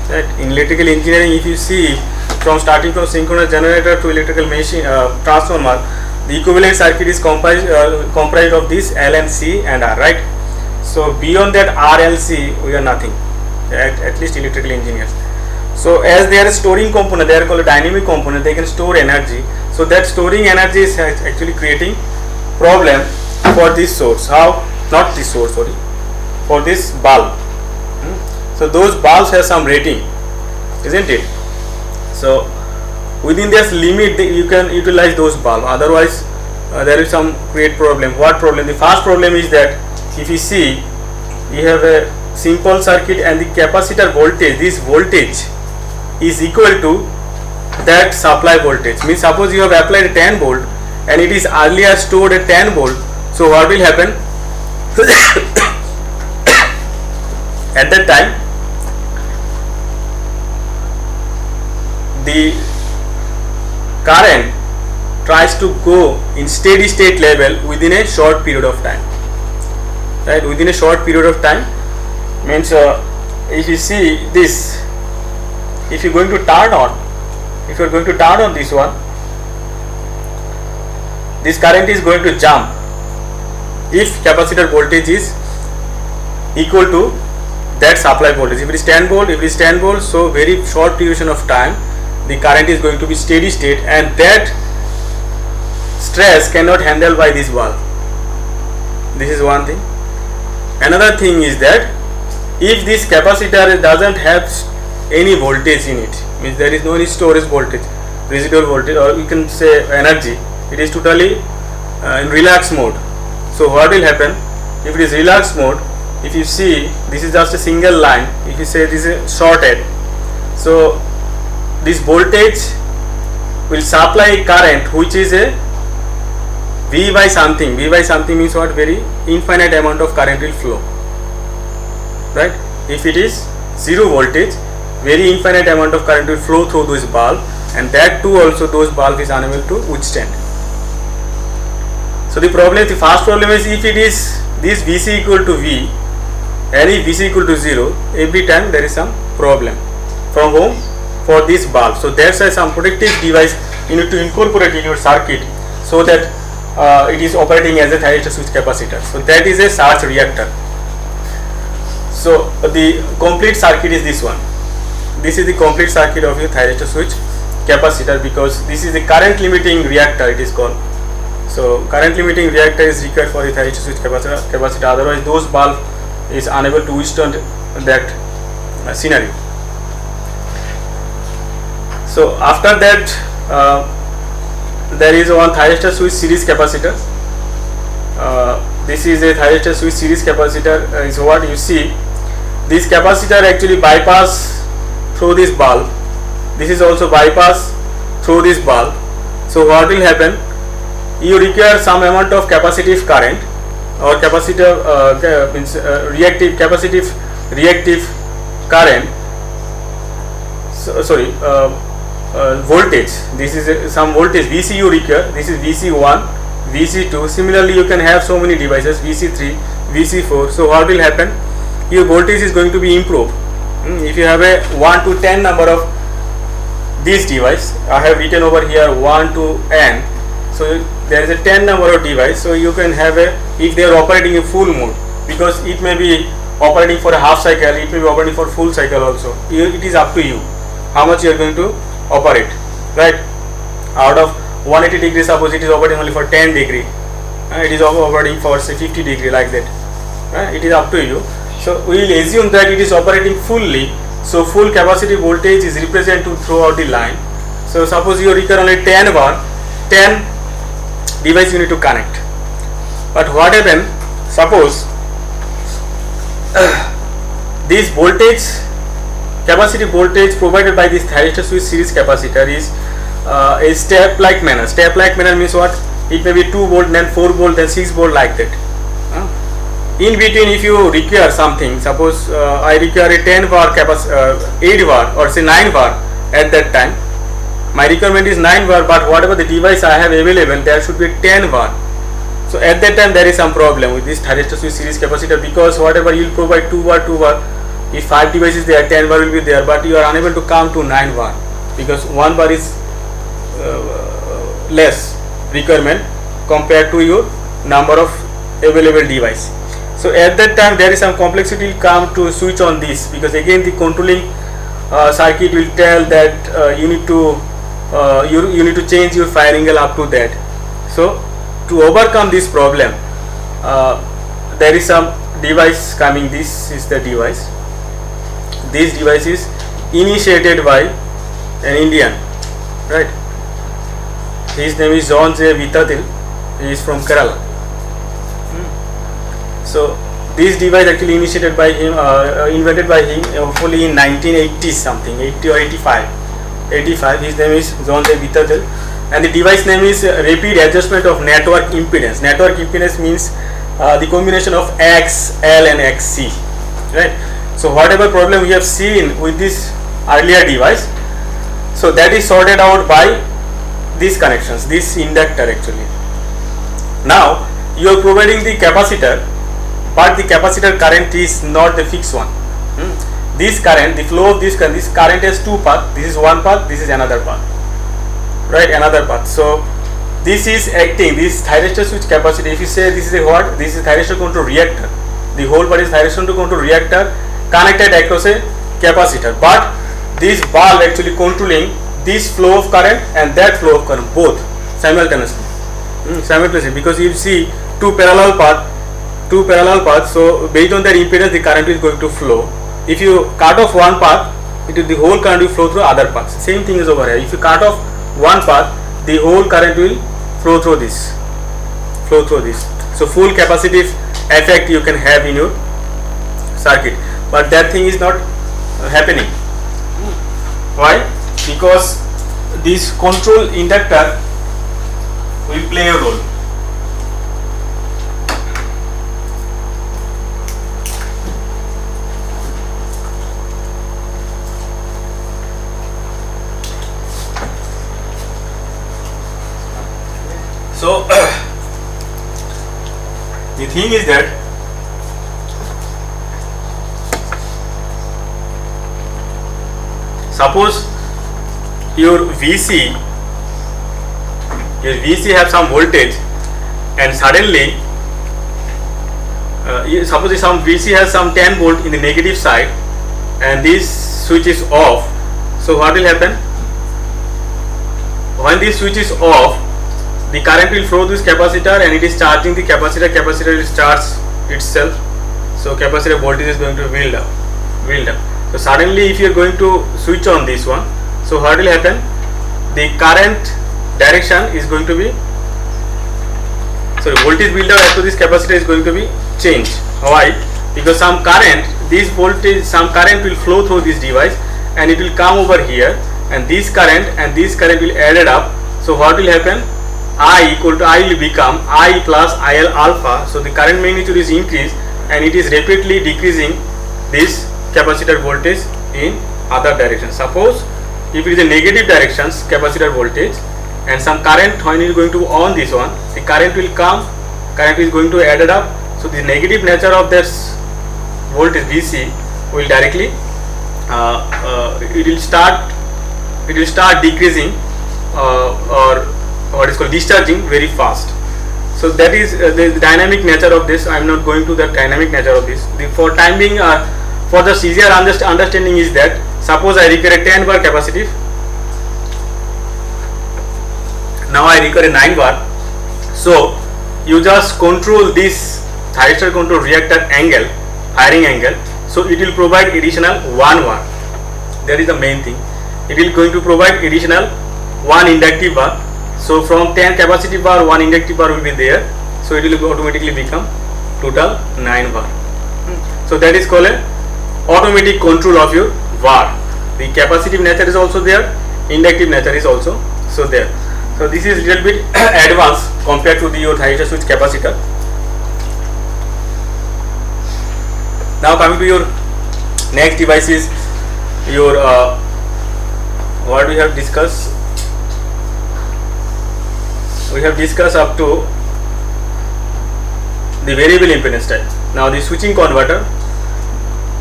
Right? In electrical engineering, if you see from starting from synchronous generator to electrical machine transformer, the equivalent circuit is comprised of this L and C and R, right? So beyond that RLC, we are nothing, at least electrical engineers. So as they are a storing component, they are called a dynamic component, they can store energy. So that storing energy is actually creating problem for this source. How? Not this source, sorry, for this bulb. So those bulbs have some rating, isn't it? So within this limit, you can utilize those bulbs. Otherwise, there is some create problem. What problem? The first problem is that if you see, you have a simple circuit and the capacitor voltage, this voltage is equal to that supply voltage. Means suppose you have applied a 10 volt and it is earlier stored at 10 volt. So what will happen? At that time, the current tries to go in steady state level within a short period of time, right? Within a short period of time means if you see this, if you are going to turn on this one, this current is going to jump if capacitor voltage is equal to that supply voltage. If it is 10 volt, so very short duration of time the current is going to be steady state, and that stress cannot handle by this valve. This is one thing. Another thing is that if this capacitor doesn't have any voltage in it, means there is no any storage voltage, residual voltage, or you can say energy, it is totally in relaxed mode. So what will happen if it is relaxed mode? If you see, this is just a single line. If you say this is shorted, so this voltage will supply current which is a V by something. V by something means what? Very infinite amount of current will flow, right? If it is 0 voltage, very infinite amount of current will flow through this bulb, and that too also those bulb is unable to withstand. So the first problem is, if it is this Vc equal to V and if Vc equal to 0, every time there is some problem from home for this bulb. So that's why some protective device you need to incorporate in your circuit so that it is operating as a thyristor switch capacitor. So that is a surge reactor. So the complete circuit is this one. This is the complete circuit of your thyristor switch capacitor, because this is the current limiting reactor, it is called. So current limiting reactor is required for the thyristor switch capacitor, otherwise those bulb is unable to withstand that scenario. So after that there is one thyristor switch series capacitor. This is a thyristor switch series capacitor. Is what you see. This capacitor actually bypass through this bulb. This is also bypass through this bulb. So what will happen? You require some amount of capacitive current or capacitive reactive current. So, sorry. Voltage. This is some voltage Vc you require. This is Vc1, Vc2. Similarly, you can have so many devices, Vc3, Vc4. So what will happen? Your voltage is going to be improved. If you have a 1 to 10 number of this device, I have written over here 1 to n. So there is a 10 number of device. So you can have a, if they are operating in full mode, because it may be operating for a half cycle, it may be operating for full cycle also. It is up to you how much you are going to operate, right? Out of 180 degrees, suppose it is operating only for 10 degree, it is operating for say 50 degree, like that, right? It is up to you. So we will assume that it is operating fully, so full capacitive voltage is represented throughout the line. So suppose you require only 10 bar, 10 device you need to connect. But what happen? Suppose this voltage, capacitive voltage provided by this thyristor switch series capacitor is a step like manner. Step like manner means what? It may be 2 volt, then 4 volt, then 6 volt, like that. In between, if you require something, suppose I require a 10 bar 8 bar or say 9 bar at that time, my requirement is 9 bar, but whatever the device I have available, there should be 10 bar. So at that time there is some problem with this thyristor switch series capacitor, because whatever you will provide 2 bar, if 5 devices there, 10 bar will be there, but you are unable to come to 9 bar, because 1 bar is less requirement compared to your number of available device. So at that time there is some complexity will come to switch on this, because again the controlling circuit will tell that you need to change your fire angle up to that. So to overcome this problem, there is some device coming. This is the device. This device is initiated by an Indian, right? His name is John J. Vitatil. He is from Kerala. So this device actually initiated by him, invented by him, hopefully in 1980 something, 80 or 85. His name is John J. Vitatil, and the device name is rapid adjustment of network impedance. Network impedance means the combination of X, L and XC, right? So whatever problem we have seen with this earlier device, so that is sorted out by these connections, this inductor actually. Now you are providing the capacitor, but the capacitor current is not the fixed one. This current, the flow of this current has two paths. This is one path, this is another path, right? Another path. So this is acting, this thyristor switch capacitor. If you say this is a what? This is thyristor control reactor. The whole part is thyristor control reactor connected across a capacitor. But this bulb actually controlling this flow of current and that flow of current both simultaneously. Because you see two parallel paths. So based on that impedance, the current is going to flow. If you cut off one path, the whole current will flow through other paths. Same thing is over here. If you cut off one path, the whole current will flow through this. So full capacitive effect you can have in your circuit, but that thing is not happening. Why? Because this control inductor will play a role. So the thing is that suppose your VC have some voltage, and suddenly suppose some VC has some 10 volt in the negative side, and this switch is off. So what will happen? When this switch is off, the current will flow this capacitor and it is charging the capacitor. Capacitor will charge itself. So capacitor voltage is going to build up. So suddenly if you are going to switch on this one, so what will happen? The current direction is going to be, so voltage build up as to this capacitor is going to be changed. Why? Because some current, this voltage, some current will flow through this device and it will come over here, and this current will add it up. So what will happen? I will become I plus IL alpha. So the current magnitude is increased and it is rapidly decreasing this capacitor voltage in other direction. Suppose if it is a negative directions capacitor voltage, and some current when it is going to on this one, the current will come, current is going to add it up. So the negative nature of this voltage VC will directly it will start decreasing or what is called discharging very fast. So that is the dynamic nature of this. I am not going to the dynamic nature of this. For time being, for the easier understanding is that suppose I require a 10 bar capacitive. Now I require a 9 bar. So you just control this thyristor control reactor angle, firing angle. So it will provide additional 1 bar. That is the main thing. It will going to provide additional 1 inductive bar. So from 10 capacitive bar, 1 inductive bar will be there. So it will automatically become total 9 bar. So that is called a automatic control of your bar. The capacitive nature is also there, inductive nature is also there. So this is little bit advanced compared to your thyristor switch capacitor. Now coming to your next device is your what we have discussed. We have discussed up to the variable impedance type. Now the switching converter.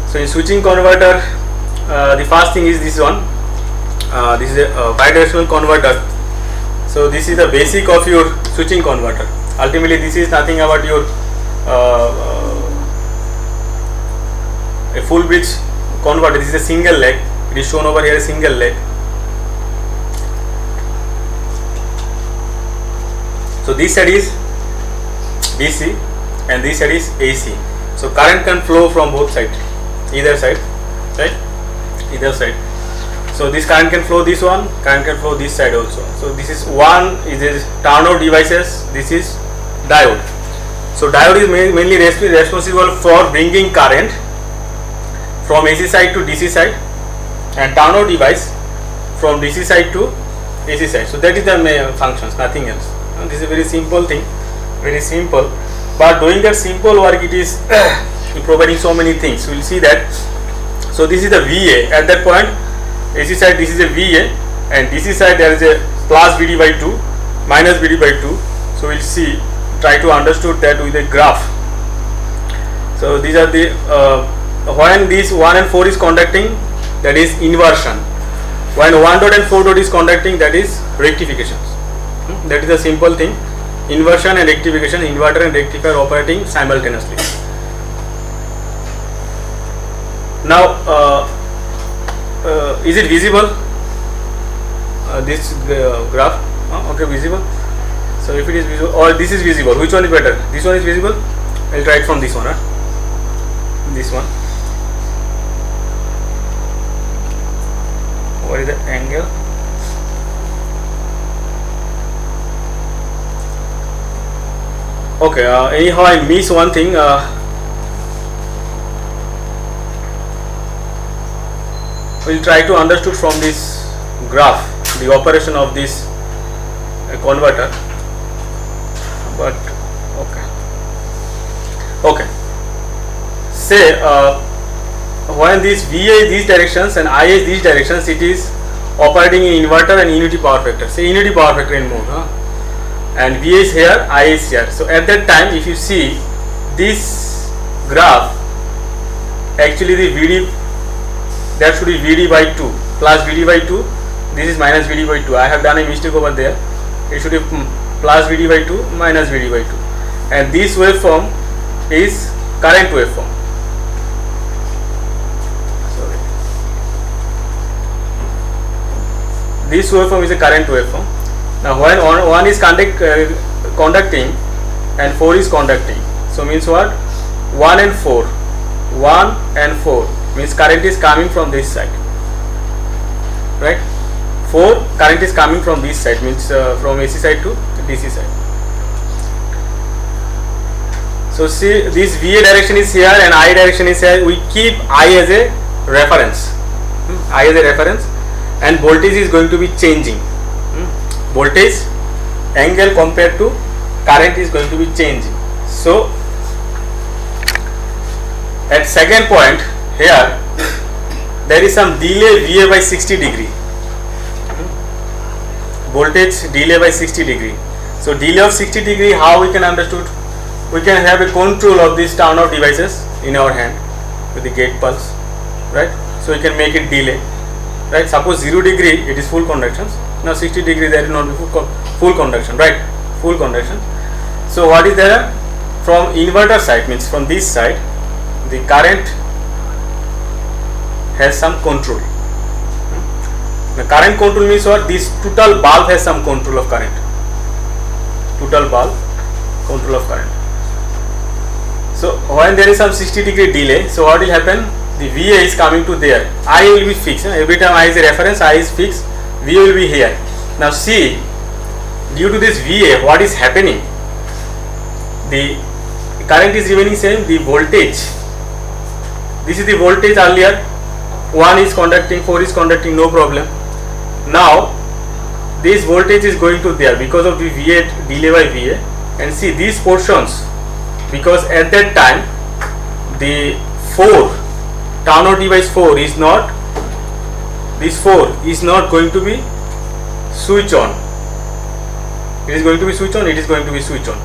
So in switching converter, the first thing is this one. This is a bidirectional converter. So this is the basic of your switching converter. Ultimately, this is nothing about your a full bridge converter. This is a single leg. It is shown over here, a single leg. So this side is DC and this side is AC. So current can flow from both sides, either side, right? Either side. So this current can flow this one, current can flow this side also. So this is one is turnout devices. This is diode. So diode is mainly responsible for bringing current from AC side to DC side, and turnout device from DC side to AC side. So that is the main functions, nothing else. And this is a very simple thing, very simple. But doing that simple work, it is providing so many things. We will see that. So this is the VA. At that point, AC side this is a VA, and DC side there is a plus VD by 2, minus VD by 2. So we will see, try to understood that with a graph. So these are the when this 1 and 4 is conducting, that is inversion. When 1 dot and 4 dot is conducting, that is rectifications. That is a simple thing. Inversion and rectification, inverter and rectifier operating simultaneously. Now is it visible, this graph? Okay, visible. So if it is visible, or this is visible, which one is better? This one is visible. I will try it from this one. This one. What is the angle? Okay, anyhow I miss one thing. We'll try to understood from this graph the operation of this converter, but okay. Say when this VA is these directions and IA is these directions, it is operating in inverter and unity power factor. Say unity power factor in mode, and VA is here, IA is here. So at that time, if you see this graph, actually the VD, that should be VD by 2 plus VD by 2. This is minus VD by 2. I have done a mistake over there. It should be plus VD by 2 minus VD by 2. And this waveform is current waveform. Sorry. This waveform is a current waveform. Now when one is conducting and 4 is conducting, so means what? 1 and 4. 1 and 4 means current is coming from this side, right? 4 current is coming from this side, means from AC side to DC side. So see, this VA direction is here and I direction is here. We keep I as a reference, I as a reference, and voltage is going to be changing. Voltage angle compared to current is going to be changing. So at second point here, there is some delay VA by 60 degree. Voltage delay by 60 degree. So delay of 60 degree, how we can understood? We can have a control of these turn off devices in our hand with the gate pulse, right? So we can make it delay, right? Suppose 0 degree, it is full conduction. Now 60 degree, there is not full conduction, right? Full conduction. So what is there? From inverter side, means from this side, the current has some control. The current control means what? This total bulb has some control of current. Total bulb control of current. So when there is some 60 degree delay, so what will happen? The VA is coming to there. I will be fixed. Every time I is a reference, I is fixed. VA will be here. Now see, due to this VA, what is happening? The current is remaining same. The voltage. This is the voltage earlier. 1 is conducting, 4 is conducting, no problem. Now this voltage is going to there because of the VA, delay by VA, and see these portions, because at that time the 4 turn on device 4 is not, this 4 is not going to be switch on. It is going to be switch on, it is going to be switch on,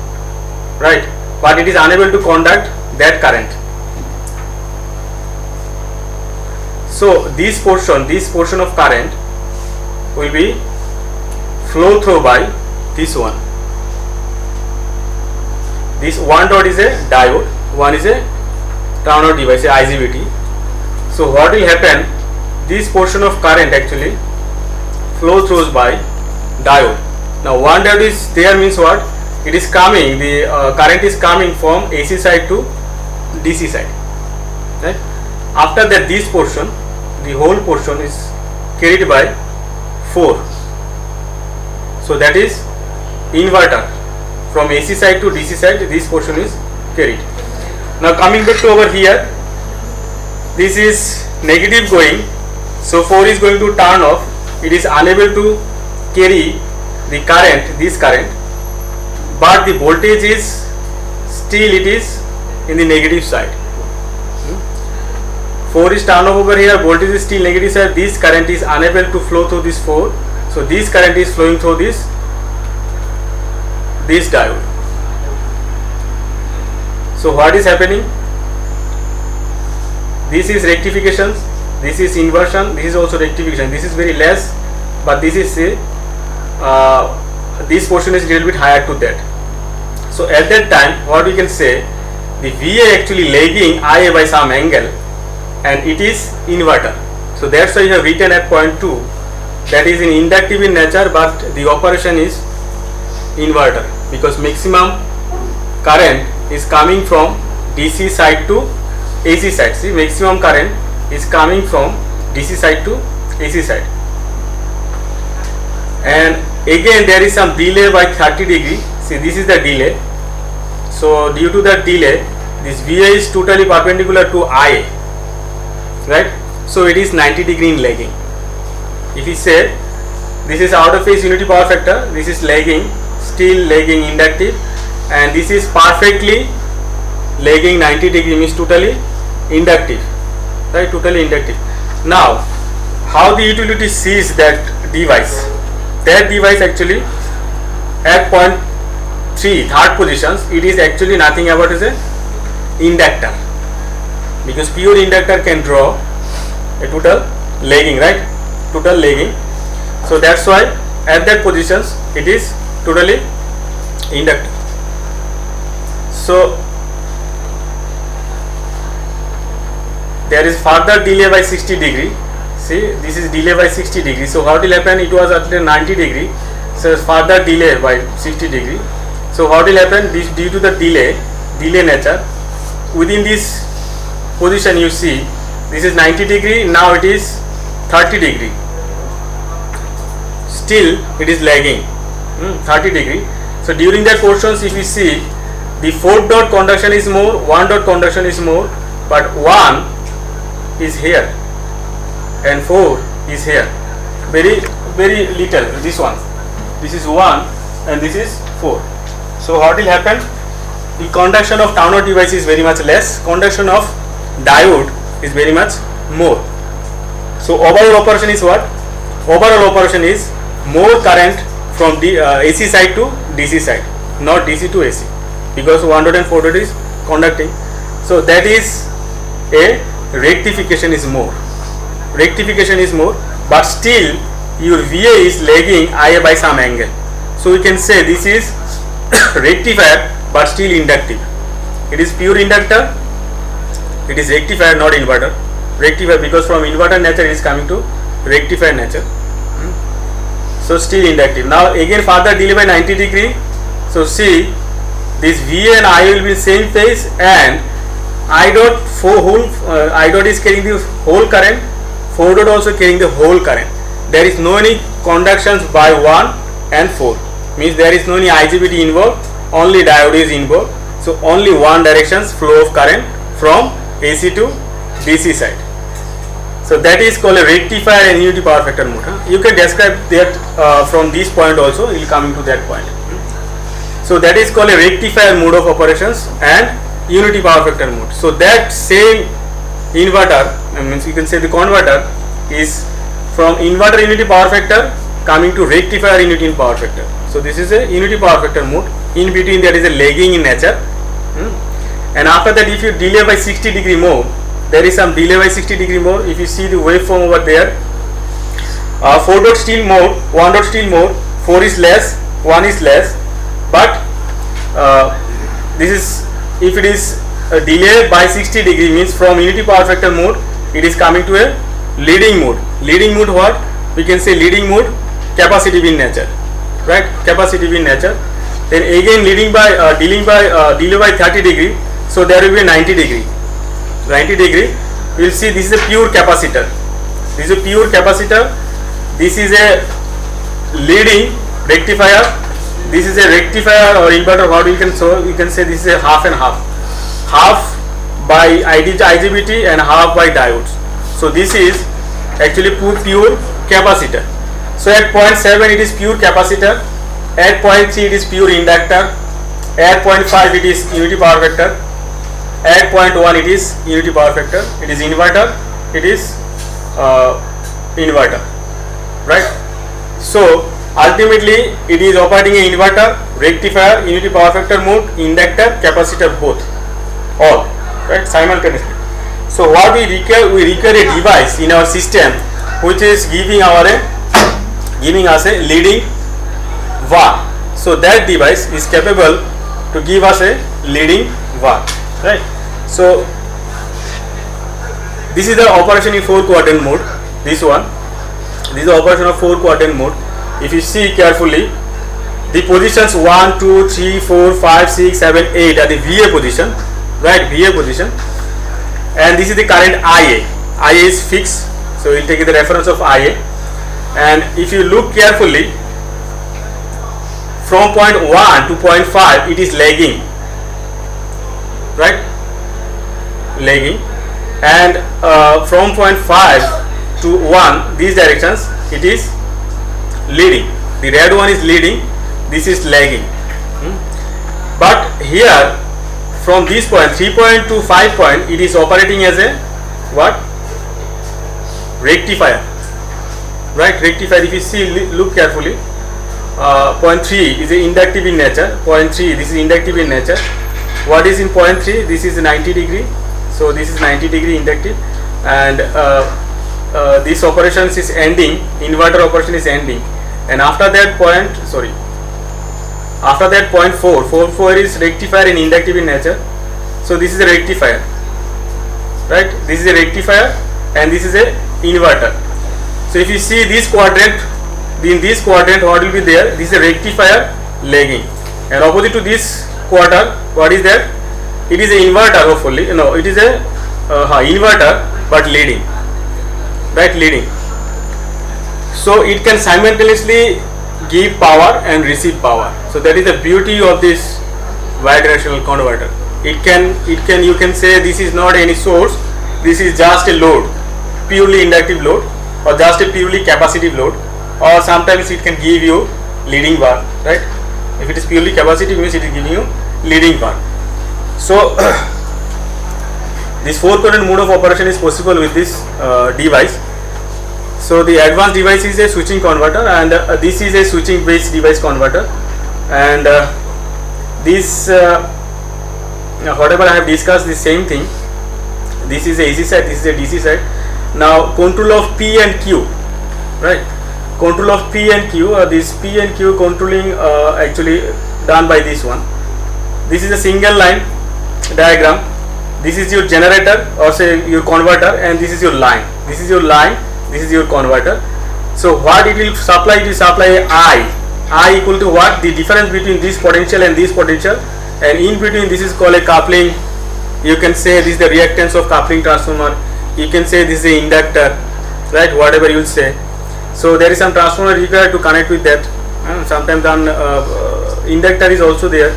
right? But it is unable to conduct that current. So this portion of current will be flow through by this one. This 1 dot is a diode, 1 is a turn on device, a IGBT. So what will happen? This portion of current actually flow through by diode. Now 1 diode is there, means what? It is coming, the current is coming from AC side to DC side, right? After that, this portion, the whole portion is carried by 4. So that is inverter. From AC side to DC side, this portion is carried. Now coming back to over here, this is negative going, so 4 is going to turn off. It is unable to carry the current, this current, but the voltage is still, it is in the negative side. 4 is turned off over here, voltage is still negative side, this current is unable to flow through this 4, so this current is flowing through this diode. So what is happening? This is rectification, this is inversion, this is also rectification. This is very less, but this is this portion is a little bit higher to that. So at that time, what we can say, the VA actually lagging IA by some angle, and it is inverter. So that's why you have written at point 2, that is in inductive in nature, but the operation is inverter, because maximum current is coming from DC side to AC side. See, maximum current is coming from DC side to AC side, and again there is some delay by 30 degree. See, this is the delay. So due to that delay, this VA is totally perpendicular to IA, right? So it is 90 degree in lagging. If we say this is out of phase unity power factor, this is lagging, still lagging inductive, and this is perfectly lagging 90 degree, means totally inductive, right, totally inductive. Now how the utility sees that device? That device actually at point 3, third positions, it is actually nothing about is a inductor, because pure inductor can draw a total lagging, right, total lagging. So that's why at that positions it is totally inductor. So there is further delay by 60 degree. See, this is delay by 60 degree. So what will happen? It was at 90 degree. So further delay by 60 degree. So what will happen? This due to the delay nature, within this position you see this is 90 degree. Now it is 30 degree. Still it is lagging 30 degree. So during that portions, if you see, the 4 dot conduction is more, 1 dot conduction is more, but 1 is here and 4 is here, very little. This one, this is 1 and this is 4. So what will happen? The conduction of Towner device is very much less, conduction of diode is very much more. So overall operation is what? Overall operation is more current from the AC side to DC side, not DC to AC, because 1 dot and 4 dot is conducting. So that is a rectification is more, but still your VA is lagging IA by some angle. So we can say this is rectifier but still inductive. It is pure inductor, it is rectifier, not inverter. Rectifier, because from inverter nature it is coming to rectifier nature. So still inductive. Now again further delay by 90 degree. So see, this VA and I will be same phase, and I dot I dot is carrying the whole current, 4 dot also carrying the whole current. There is no any conductions by 1 and 4, means there is no any IGBT involved, only diode is involved. So only one directions flow of current from AC to DC side. So that is called a rectifier and unity power factor mode. You can describe that from this point also, you will come to that point. So that is called a rectifier mode of operations and unity power factor mode. So that same inverter, means you can say the converter, is from inverter unity power factor coming to rectifier unity power factor. So this is a unity power factor mode. In between there is a lagging in nature, and after that if you delay by 60 degree more, there is some delay by 60 degree more. If you see the waveform over there, 4 dot still more, 1 dot still more, 4 is less, 1 is less, but this is, if it is a delay by 60 degree, means from unity power factor mode it is coming to a leading mode. Leading mode what? We can say leading mode capacitive in nature, right? Capacitive in nature. Then again leading by delay by 30 degree, so there will be a 90 degree. 90 degree, we will see this is a pure capacitor. This is a pure capacitor. This is a leading rectifier. This is a rectifier or inverter. What we can, so we can say this is a half and half. Half by IGBT and half by diodes. So this is actually pure capacitor. So at point 7 it is pure capacitor. At point 3 it is pure inductor. At point 5 it is unity power factor. At point 1 it is unity power factor. It is inverter. It is inverter, right? So ultimately it is operating an inverter, rectifier, unity power factor mode, inductor, capacitor, both, all, right, simultaneously. So what we require a device in our system which is giving us a leading VAR. So that device is capable to give us a leading VAR, right? So this is the operation in 4 quadrant mode. This is the operation of 4 quadrant mode. If you see carefully, the positions 1, 2, 3, 4, 5, 6, 7, 8 are the VA position, right? VA position, and this is the current IA. IA is fixed, so we'll take the reference of IA. And if you look carefully, from point 1 to point 5 it is lagging, right? Lagging. And from point 5 to 1, these directions it is leading. The red one is leading, this is lagging. But here from this point 3 point to 5 point, it is operating as a what? Rectifier, right? Rectifier. If you see, look carefully, point 3 is inductive in nature. Point 3, this is inductive in nature. What is in point 3? This is 90 degree. So this is 90 degree inductive, and this operation is ending. Inverter operation is ending, and after that point, after that point 4 is rectifier in inductive in nature. So this is a rectifier, right? This is a rectifier, and this is a inverter. So if you see this quadrant, in this quadrant what will be there? This is a rectifier lagging, and opposite to this quarter, what is there? It is an inverter. Hopefully, no, it is a inverter but leading, right? Leading. So it can simultaneously give power and receive power. So that is the beauty of this bidirectional converter. You can say this is not any source, this is just a load, purely inductive load, or just a purely capacitive load, or sometimes it can give you leading bar, right? If it is purely capacitive, means it is giving you leading bar. So this 4 quadrant mode of operation is possible with this device. So the advanced device is a switching converter, and this is a switching based device converter, and this whatever I have discussed, the same thing. This is a AC side, this is a DC side. Now control of P and Q, right? Control of P and Q, this P and Q controlling actually done by this one. This is a single line diagram. This is your generator, or say your converter, and this is your line. This is your line, this is your converter. So what it will supply? It will supply I equal to what? The difference between this potential and this potential, and in between this is called a coupling. You can say this is the reactance of coupling transformer. You can say this is a inductor, right? Whatever you will say. So there is some transformer required to connect with that. Sometimes inductor is also there.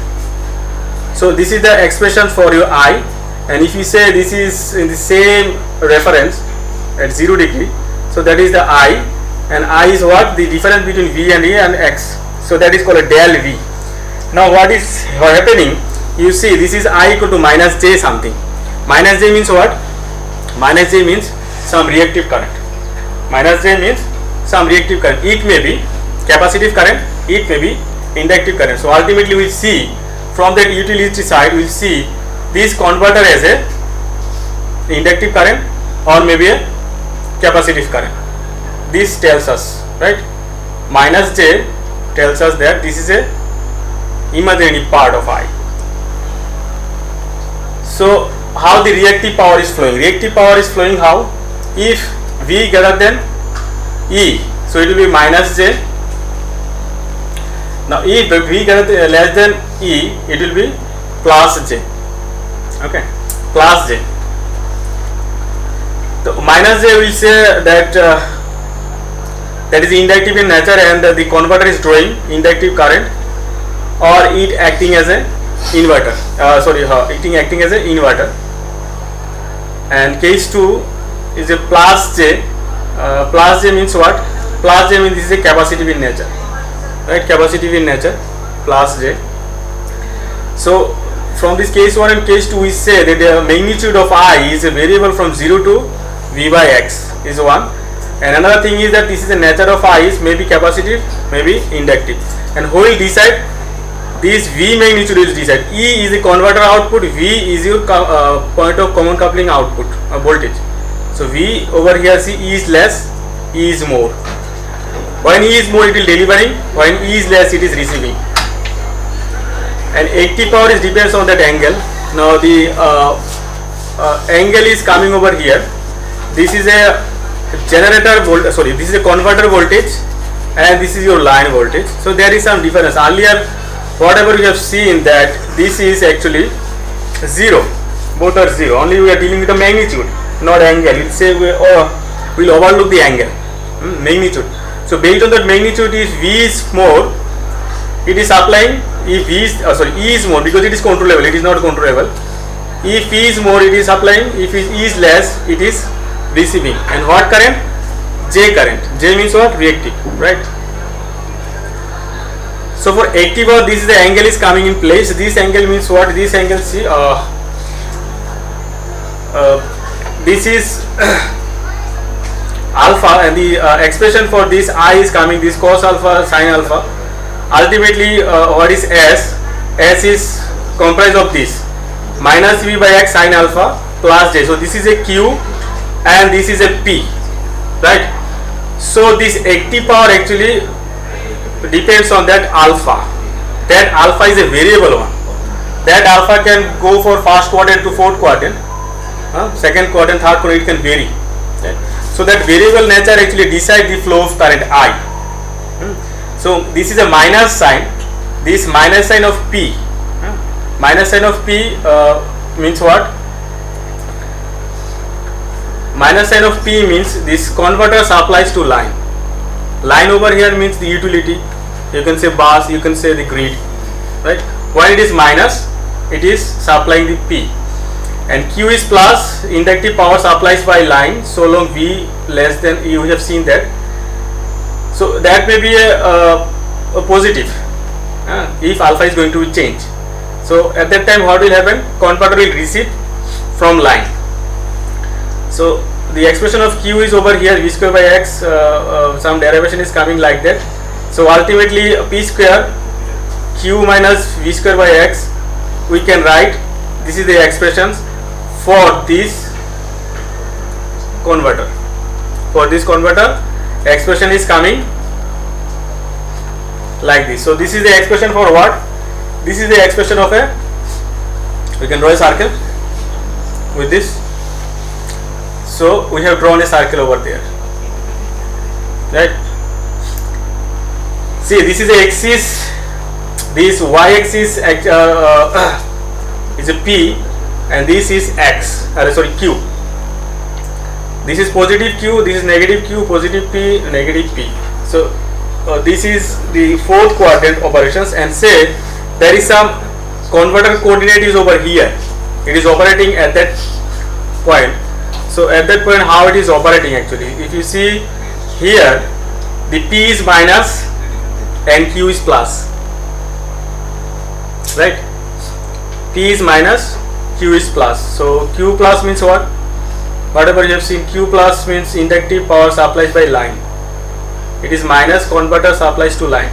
So this is the expression for your I, and if you say this is in the same reference at 0 degree, so that is the I, and I is what? The difference between V and A and X. So that is called a del V. Now what is happening? You see, this is I equal to minus J something. Minus J means what? Minus J means some reactive current. Minus J means some reactive current. It may be capacitive current, it may be inductive current. So ultimately we will see from that utility side, we will see this converter as a inductive current or maybe a capacitive current. This tells us, right? Minus J tells us that this is a imaginary part of I. So how the reactive power is flowing? Reactive power is flowing how? If V greater than E, so it will be minus J. Now if V greater than less than E, it will be plus J. Okay, plus J. So minus J will say that that is inductive in nature, and the converter is drawing inductive current, or it acting as a inverter. Acting as an inverter. And case 2 is a plus J. Plus J means what? Plus J means this is a capacitive in nature, right? Capacitive in nature, plus J. So from this case 1 and case 2, we say that the magnitude of I is a variable from 0 to V by X is 1. And another thing is that this is the nature of I is maybe capacitive, maybe inductive. And who will decide? This V magnitude is decided. E is the converter output, V is your point of common coupling output voltage. So V over here, see, E is less, E is more. When E is more, it will delivering. When E is less, it is receiving. And AICTE power is depends on that angle. Now the angle is coming over here. This is a generator voltage. Sorry, this is a converter voltage, and this is your line voltage. So there is some difference. Earlier, whatever you have seen, that this is actually 0. Both are 0. Only we are dealing with the magnitude, not angle. It say we'll overlook the angle, magnitude. So based on that magnitude, if V is more, it is applying. If V is E is more, because it is controllable, it is not controllable. If E is more, it is applying. If E is less, it is receiving. And what current? J current. J means what? Reactive, right? So for active power, this is the angle is coming in place. This angle means what? This angle, see, this is alpha, and the expression for this I is coming, this cos alpha sin alpha. Ultimately what is S? S is comprised of this minus V by X sin alpha plus J. So this is a Q and this is a P, right? So this active power actually depends on that alpha. That alpha is a variable one. That alpha can go for first quadrant to fourth quadrant, second quadrant, third quadrant, it can vary, right? So that variable nature actually decide the flow of current I. So this is a minus sign. This minus sign of P, minus sign of P means what? Minus sign of P means this converter supplies to line. Line over here means the utility. You can say bus, you can say the grid, right? When it is minus, it is supplying the P. And Q is plus, inductive power supplies by line so long V less than, you have seen that. So that may be a positive if alpha is going to change. So at that time what will happen? Converter will receive from line. So the expression of Q is over here, V square by X, some derivation is coming like that. So ultimately P square Q minus V square by X, we can write, this is the expressions for this converter. For this converter, expression is coming like this. So this is the expression for what? This is the expression of a, we can draw a circle with this. So we have drawn a circle over there, right? See, this is the axis, this y axis is a P and this is X, sorry, Q. This is positive Q, this is negative Q, positive P, negative P. So this is the fourth quadrant operations, and say there is some converter coordinate is over here. It is operating at that point. So at that point how it is operating actually? If you see here, the P is minus and Q is plus, right? P is minus, Q is plus. So Q plus means what? Whatever you have seen, Q plus means inductive power supplies by line. It is minus, converter supplies to line.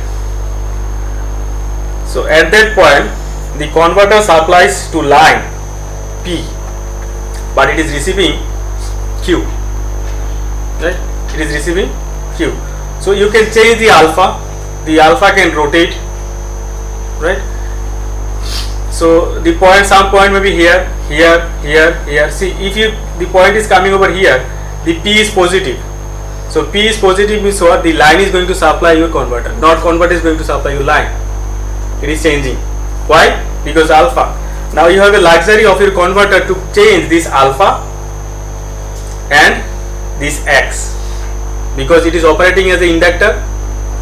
So at that point the converter supplies to line P, but it is receiving Q, right? It is receiving Q. So you can change the alpha. The alpha can rotate, right? So the point, some point may be here, here, here, here. See, if you, the point is coming over here, the P is positive. So P is positive means what? The line is going to supply your converter, not converter is going to supply your line. It is changing. Why? Because alpha. Now you have a luxury of your converter to change this alpha and this X, because it is operating as an inductor,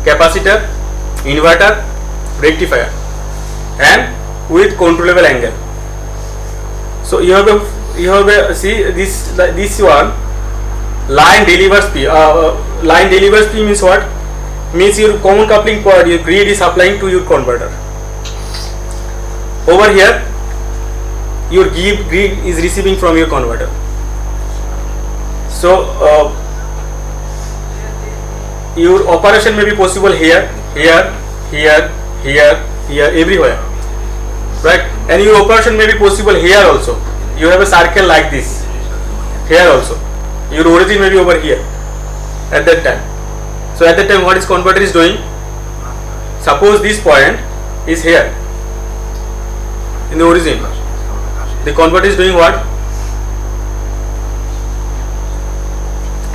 capacitor, inverter, rectifier, and with controllable angle. So you have a see this one, line delivers P. Line delivers P means what? Means your common coupling point, your grid is supplying to your converter. Over here your grid is receiving from your converter. So your operation may be possible here, here, here, here, here, everywhere, right? And your operation may be possible here also. You have a circle like this, here also. Your origin may be over here at that time. So at that time what is converter is doing? Suppose this point is here in the origin. The converter is doing what?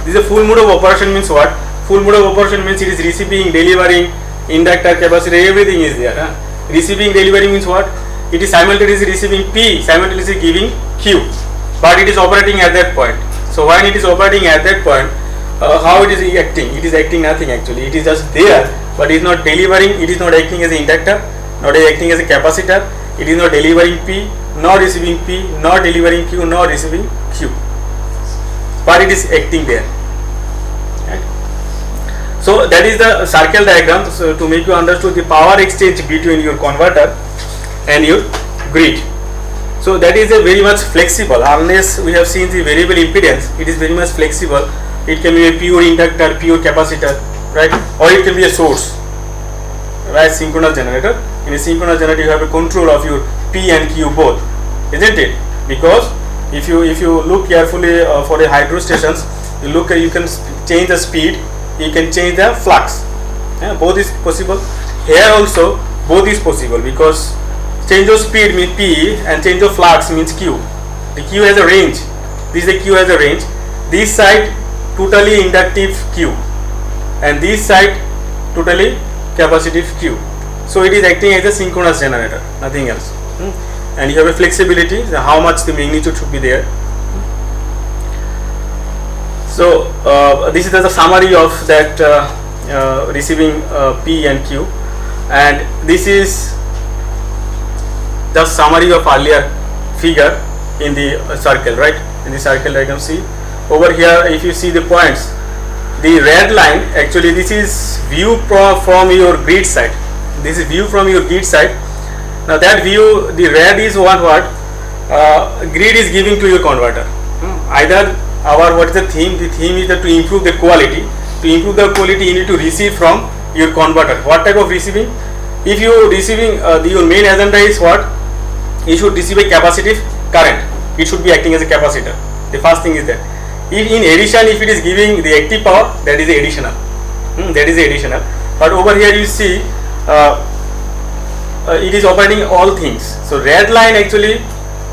This is a full mode of operation means what? Full mode of operation means it is receiving, delivering, inductor, capacitor, everything is there. Receiving, delivering means what? It is simultaneously receiving P, simultaneously giving Q, but it is operating at that point. So when it is operating at that point, how it is acting? It is acting nothing actually. It is just there, but it is not delivering. It is not acting as an inductor, not acting as a capacitor. It is not delivering P, not receiving P, not delivering Q, not receiving Q, but it is acting there. Right? So that is the circle diagram. So to make you understand the power exchange between your converter and your grid. So that is a very much flexible. Unless we have seen the variable impedance, it is very much flexible. It can be a pure inductor, pure capacitor, right? Or it can be a source, right? Synchronous generator. In a synchronous generator, you have a control of your P and Q both, isn't it? Because if you look carefully for the hydro stations, you can change the speed, you can change the flux. Both is possible. Here also both is possible, because change of speed means P and change of flux means Q. The Q has a range. This is the Q has a range. This side totally inductive Q, and this side totally capacitive Q. So it is acting as a synchronous generator, nothing else. And you have a flexibility, how much the magnitude should be there. So this is the summary of that receiving P and Q, and this is the summary of earlier figure in the circle, right? In the circle diagram, see over here, if you see the points, the red line, actually this is view from your grid side. This is view from your grid side. Now that view, the red is what grid is giving to your converter. Either what is the theme? The theme is that to improve the quality. To improve the quality, you need to receive from your converter. What type of receiving? If you are receiving, your main agenda is what? You should receive a capacitive current. It should be acting as a capacitor. The first thing is that. If in addition, if it is giving the active power, that is additional. That is additional. But over here you see, it is operating all things. So red line, actually,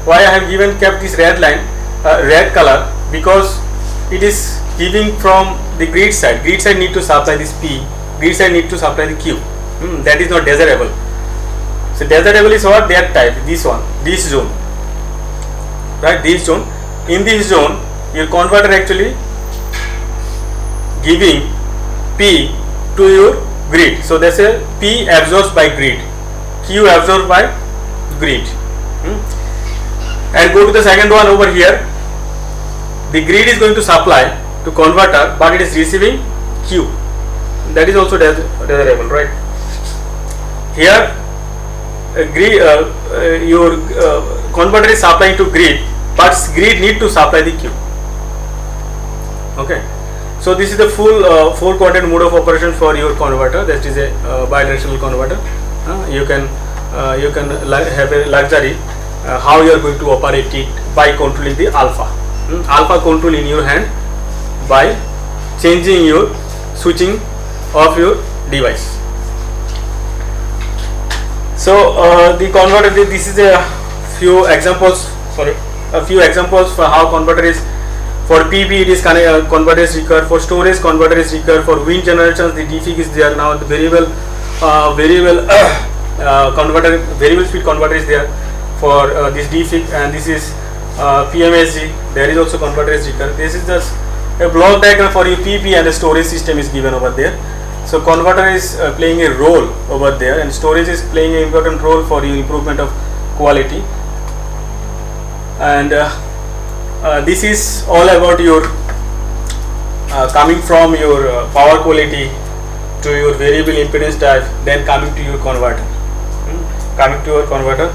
why I have kept this red line, red color, because it is giving from the grid side. Grid side need to supply this P. Grid side need to supply the Q. That is not desirable. So desirable is what? That type. This one. This zone. Right? This zone. In this zone, your converter actually giving P to your grid. So that's a P absorbed by grid, Q absorbed by grid. And go to the second one over here. The grid is going to supply to converter, but it is receiving Q. That is also desirable, right? Here, your converter is supplying to grid, but grid need to supply the Q. Okay. So this is the full 4-quadrant mode of operation for your converter. That is a bidirectional converter. You can have a luxury how you are going to operate it by controlling the alpha. Alpha control in your hand by changing your switching of your device. So the converter. This is a few examples. A few examples for how converter is. For PV, it is converter is required. For storage, converter is required. For wind generations, the defig is there. Now the variable converter, variable speed converter is there for this defig, and this is PMSG. There is also converter is required. This is just a block diagram for your PV, and a storage system is given over there. So converter is playing a role over there, and storage is playing an important role for your improvement of quality. And this is all about your coming from your power quality to your variable impedance type, then coming to your converter. Coming to your converter,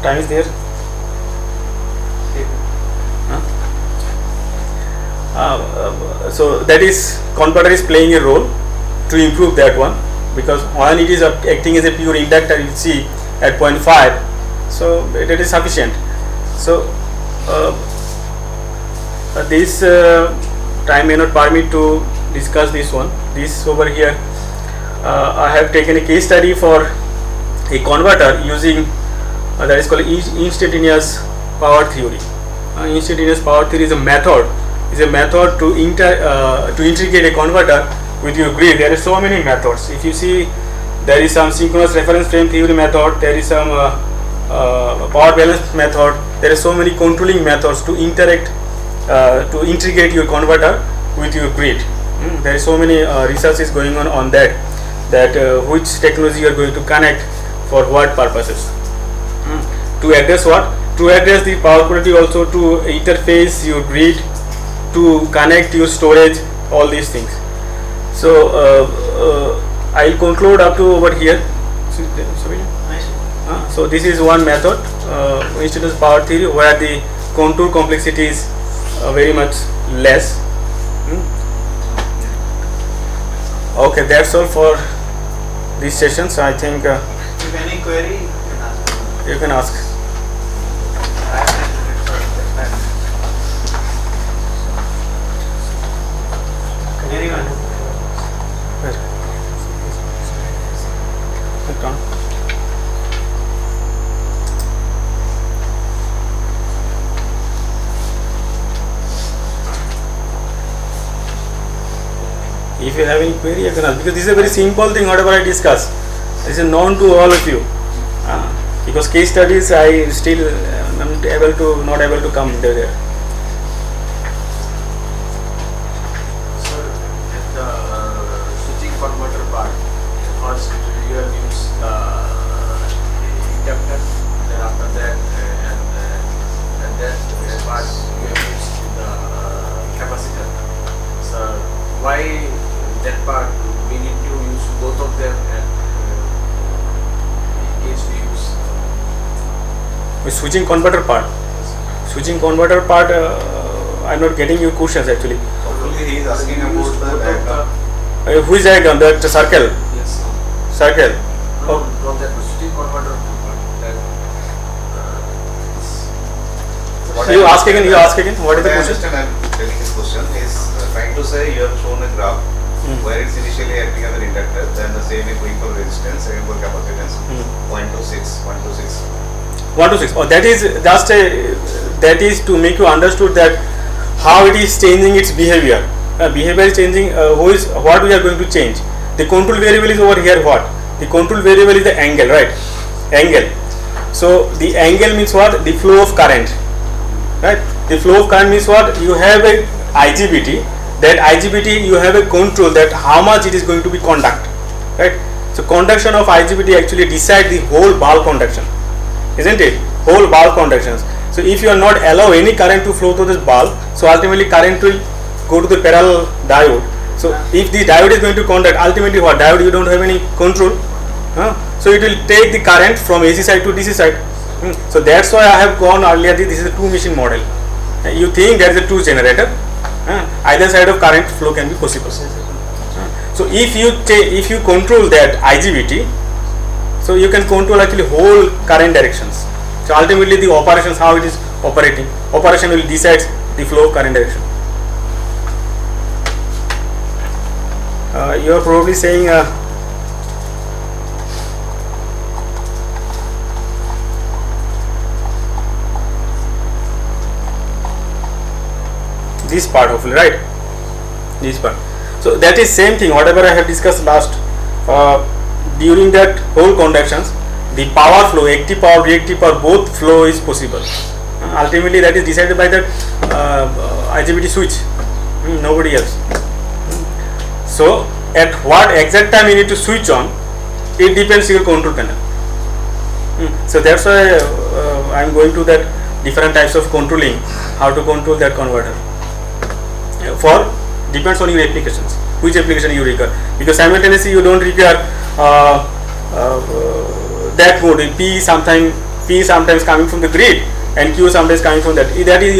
time is there. So that is converter is playing a role to improve that one, because when it is acting as a pure inductor, you see at 0.5, so that is sufficient. So this time may not permit to discuss this one. This over here, I have taken a case study for a converter using that is called instantaneous power theory. Instantaneous power theory is a method to integrate a converter with your grid. There are so many methods. If you see, there is some synchronous reference frame theory method, there is some power balance method. There are so many controlling methods to integrate your converter with your grid. There is so many research is going on that which technology you are going to connect for what purposes. To address what? To address the power quality, also to interface your grid, to connect your storage, all these things. So I'll conclude up to over here. So this is one method, instance power theory, where the contour complexity is very much less. Okay, that's all for this session. So I think If any query, you can ask. you can ask. Anyone? If you have any query, you can ask, because this is a very simple thing. Whatever I discuss, this is known to all of you. Because case studies, I still not able to come there. So, the switching converter part, first you have used the inductor, then after that, and then the part you have used the capacitor. So, why that part we need to use both of them, and in case we use With switching converter part, I'm not getting your questions actually. Hopefully he is asking about the diagram. Which diagram? That circle. yes, Circle. no, not that switching converter part. That What You I ask again. You ask again. What is the I question? understand, I'm telling his question is trying to say you have shown a graph where it's initially acting as an inductor, then the same is going for resistance, second for capacitance, 0.26, 126. 1 to 6. Oh, that is just that is to make you understood that how it is changing its behavior. Behavior is changing. What we are going to change? The control variable is over here. What? The control variable is the angle, right? Angle. So the angle means what? The flow of current, right? The flow of current means what? You have a IGBT. That IGBT you have a control that how much it is going to be conduct, right? So conduction of IGBT actually decide the whole bulb conduction, isn't it? Whole bulb conductions. So if you are not allow any current to flow through this bulb, so ultimately current will go to the parallel diode. So if the diode is going to conduct, ultimately what? Diode you don't have any control. So it will take the current from AC side to DC side. So that's why I have gone earlier. This is a two machine model. You think there is a two generator. Either side of current flow can be possible. So if you control that IGBT, so you can control actually whole current directions. So ultimately the operations, how it is operating, operation will decide the flow of current direction. You are probably saying this part hopefully, right? This part. So that is same thing whatever I have discussed last. During that whole conductions, the power flow, active power, reactive power, both flow is possible. Ultimately that is decided by that IGBT switch, nobody else. So at what exact time you need to switch on, it depends your control panel. So that's why I am going to that different types of controlling, how to control that converter. For depends on your applications, which application you require, because simultaneously you don't require that mode. P sometimes coming from the grid and Q sometimes coming from that. That is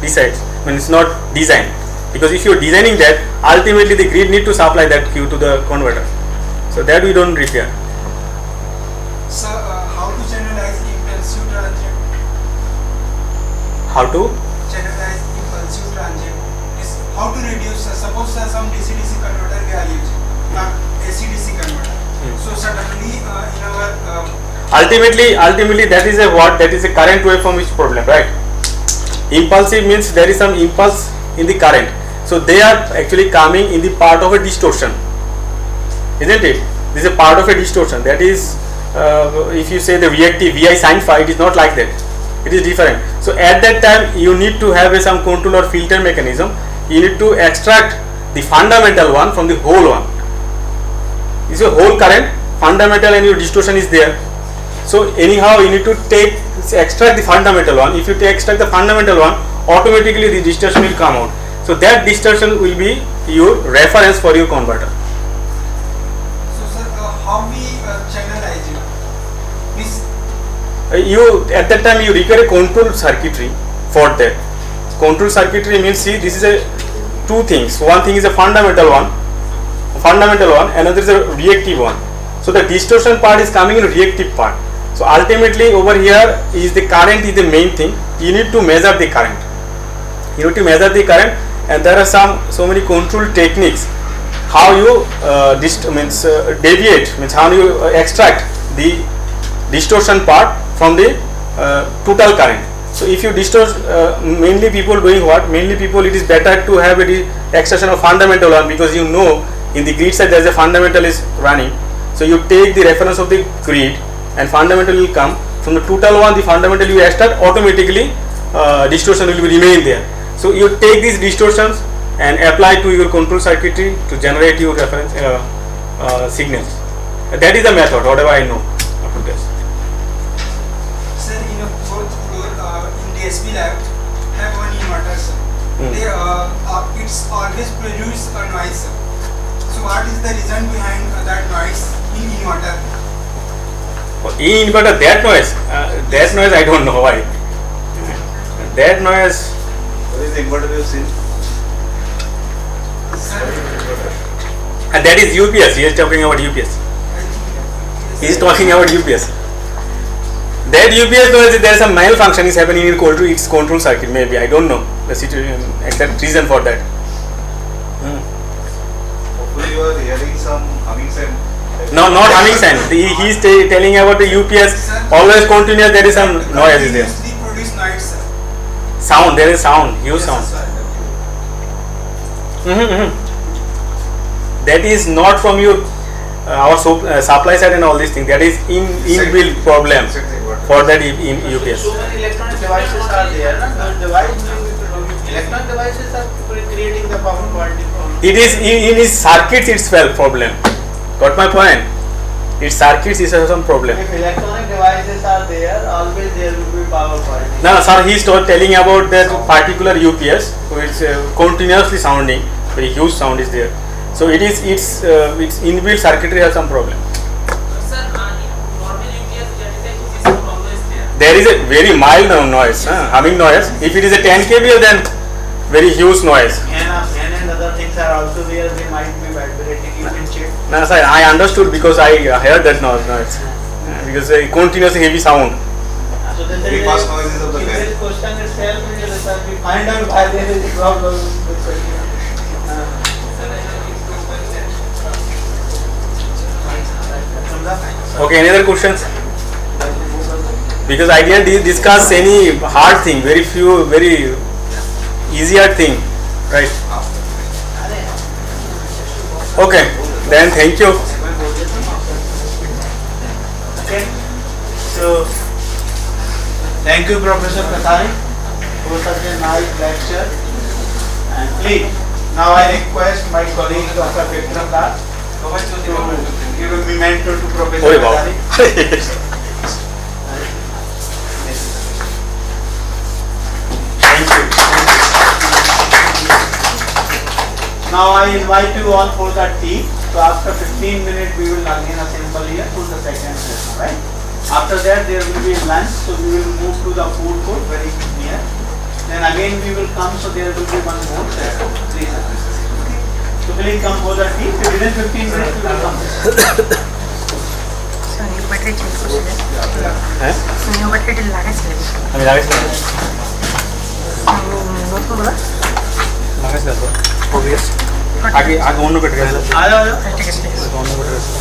decides when it's not designed, because if you are designing that, ultimately the grid need to supply that Q to the converter. So that we don't require. Sir, how to channelize impulsive transient? How to? Channelize impulsive transient is how to reduce. Suppose some DC-DC converter we are using, AC-DC converter. So suddenly in our Ultimately that is a what? That is a current waveform which problem, right? Impulsive means there is some impulse in the current. So they are actually coming in the part of a distortion, isn't it? This is a part of a distortion. That is, if you say the reactive VI sin phi, it is not like that. It is different. So at that time you need to have some control or filter mechanism. You need to extract the fundamental one from the whole one. This is a whole current, fundamental, and your distortion is there. So anyhow you need to extract the fundamental one. If you extract the fundamental one, automatically the distortion will come out. So that distortion will be your reference for your converter. So sir, how we channelize it? Means You at that time you require a control circuitry for that. Control circuitry means, see, this is a two things. One thing is a fundamental one, another is a reactive one. So the distortion part is coming in reactive part. So ultimately over here is the current is the main thing. You need to measure the current. And there are so many control techniques. How you deviate, means how you extract the distortion part from the total current. So if you distort, mainly people doing what? Mainly people, it is better to have a extraction of fundamental one, because you know in the grid side there is a fundamental is running. So you take the reference of the grid and fundamental will come from the total one. The fundamental you extract, automatically distortion will remain there. So you take these distortions and apply to your control circuitry to generate your reference signals. That is the method, whatever I know up to this. sir, in a fourth floor in the SB lab have one inverter sir. They it's always produce a noise sir. So what is the reason behind that noise in inverter? In inverter, that noise I don't know why. That noise. What is the inverter you seen? Sir, And that is UPS. He is talking about UPS. He is talking about UPS. That UPS noise, there is some malfunction is happening in its control circuit. Maybe I don't know the situation, exact reason for that. Hopefully you are hearing some humming sound. No, not humming sound. He is telling about the UPS. Always continuous. There is some noise is there. continuously produce noise sir. Sound. There is sound. Huge Yes, sound. sir. That is not from your our supply side and all these things. That is inbuilt problem for that in UPS. So many electronic devices are there. Electronic devices are creating the power quality problem. It is in its circuits itself problem. Got my point? Its circuits is some problem. If electronic devices are there, always there will be power quality. No, sir, he is telling about that particular UPS, which continuously sounding, very huge sound is there. So its inbuilt circuitry has some problem. Sir, in normal UPS, there is always there. There is a very mild noise, humming noise. If it is a 10 kVA, then very huge noise. And other things are also there. They might be vibrating. You can check. No, sir, I understood because I heard that noise. Because a continuous heavy sound. So this Very is fast noises of the in fan. this question itself, we find out why there is a problem. Okay, any other questions? Because I didn't discuss any hard thing, very easier thing, right? Okay, then thank you. Okay. So, thank you, Professor Kathari, for such a nice lecture. And please, now I request my colleague Dr. Vikram Das to give a memento to Professor Oi, wow. Kathari. Thank you. Now I invite you all for the tea. So after 15 minutes we will again assemble here to the second session, right? After that there will be lunch, so we will move to the food court very near. Then again we will come, so there will be one more session. Please. So please come for the tea. Within 15 minutes we will come. Battery change করছিলেন হ্যাঁ ব্যাটারিটা লাগাইছিলেন আমি লাগাইছিলাম নতুন বলা লাগাইছিলাম তো আগে অন্য ব্যাটারি আছে आ जाओ, आ जाओ। ঠিক আছে ঠিক আছে অন্য ব্যাটারি আছে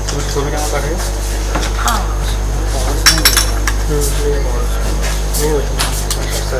তুমি ছবিটা আমার পাঠিয়ে হ্যাঁ আচ্ছা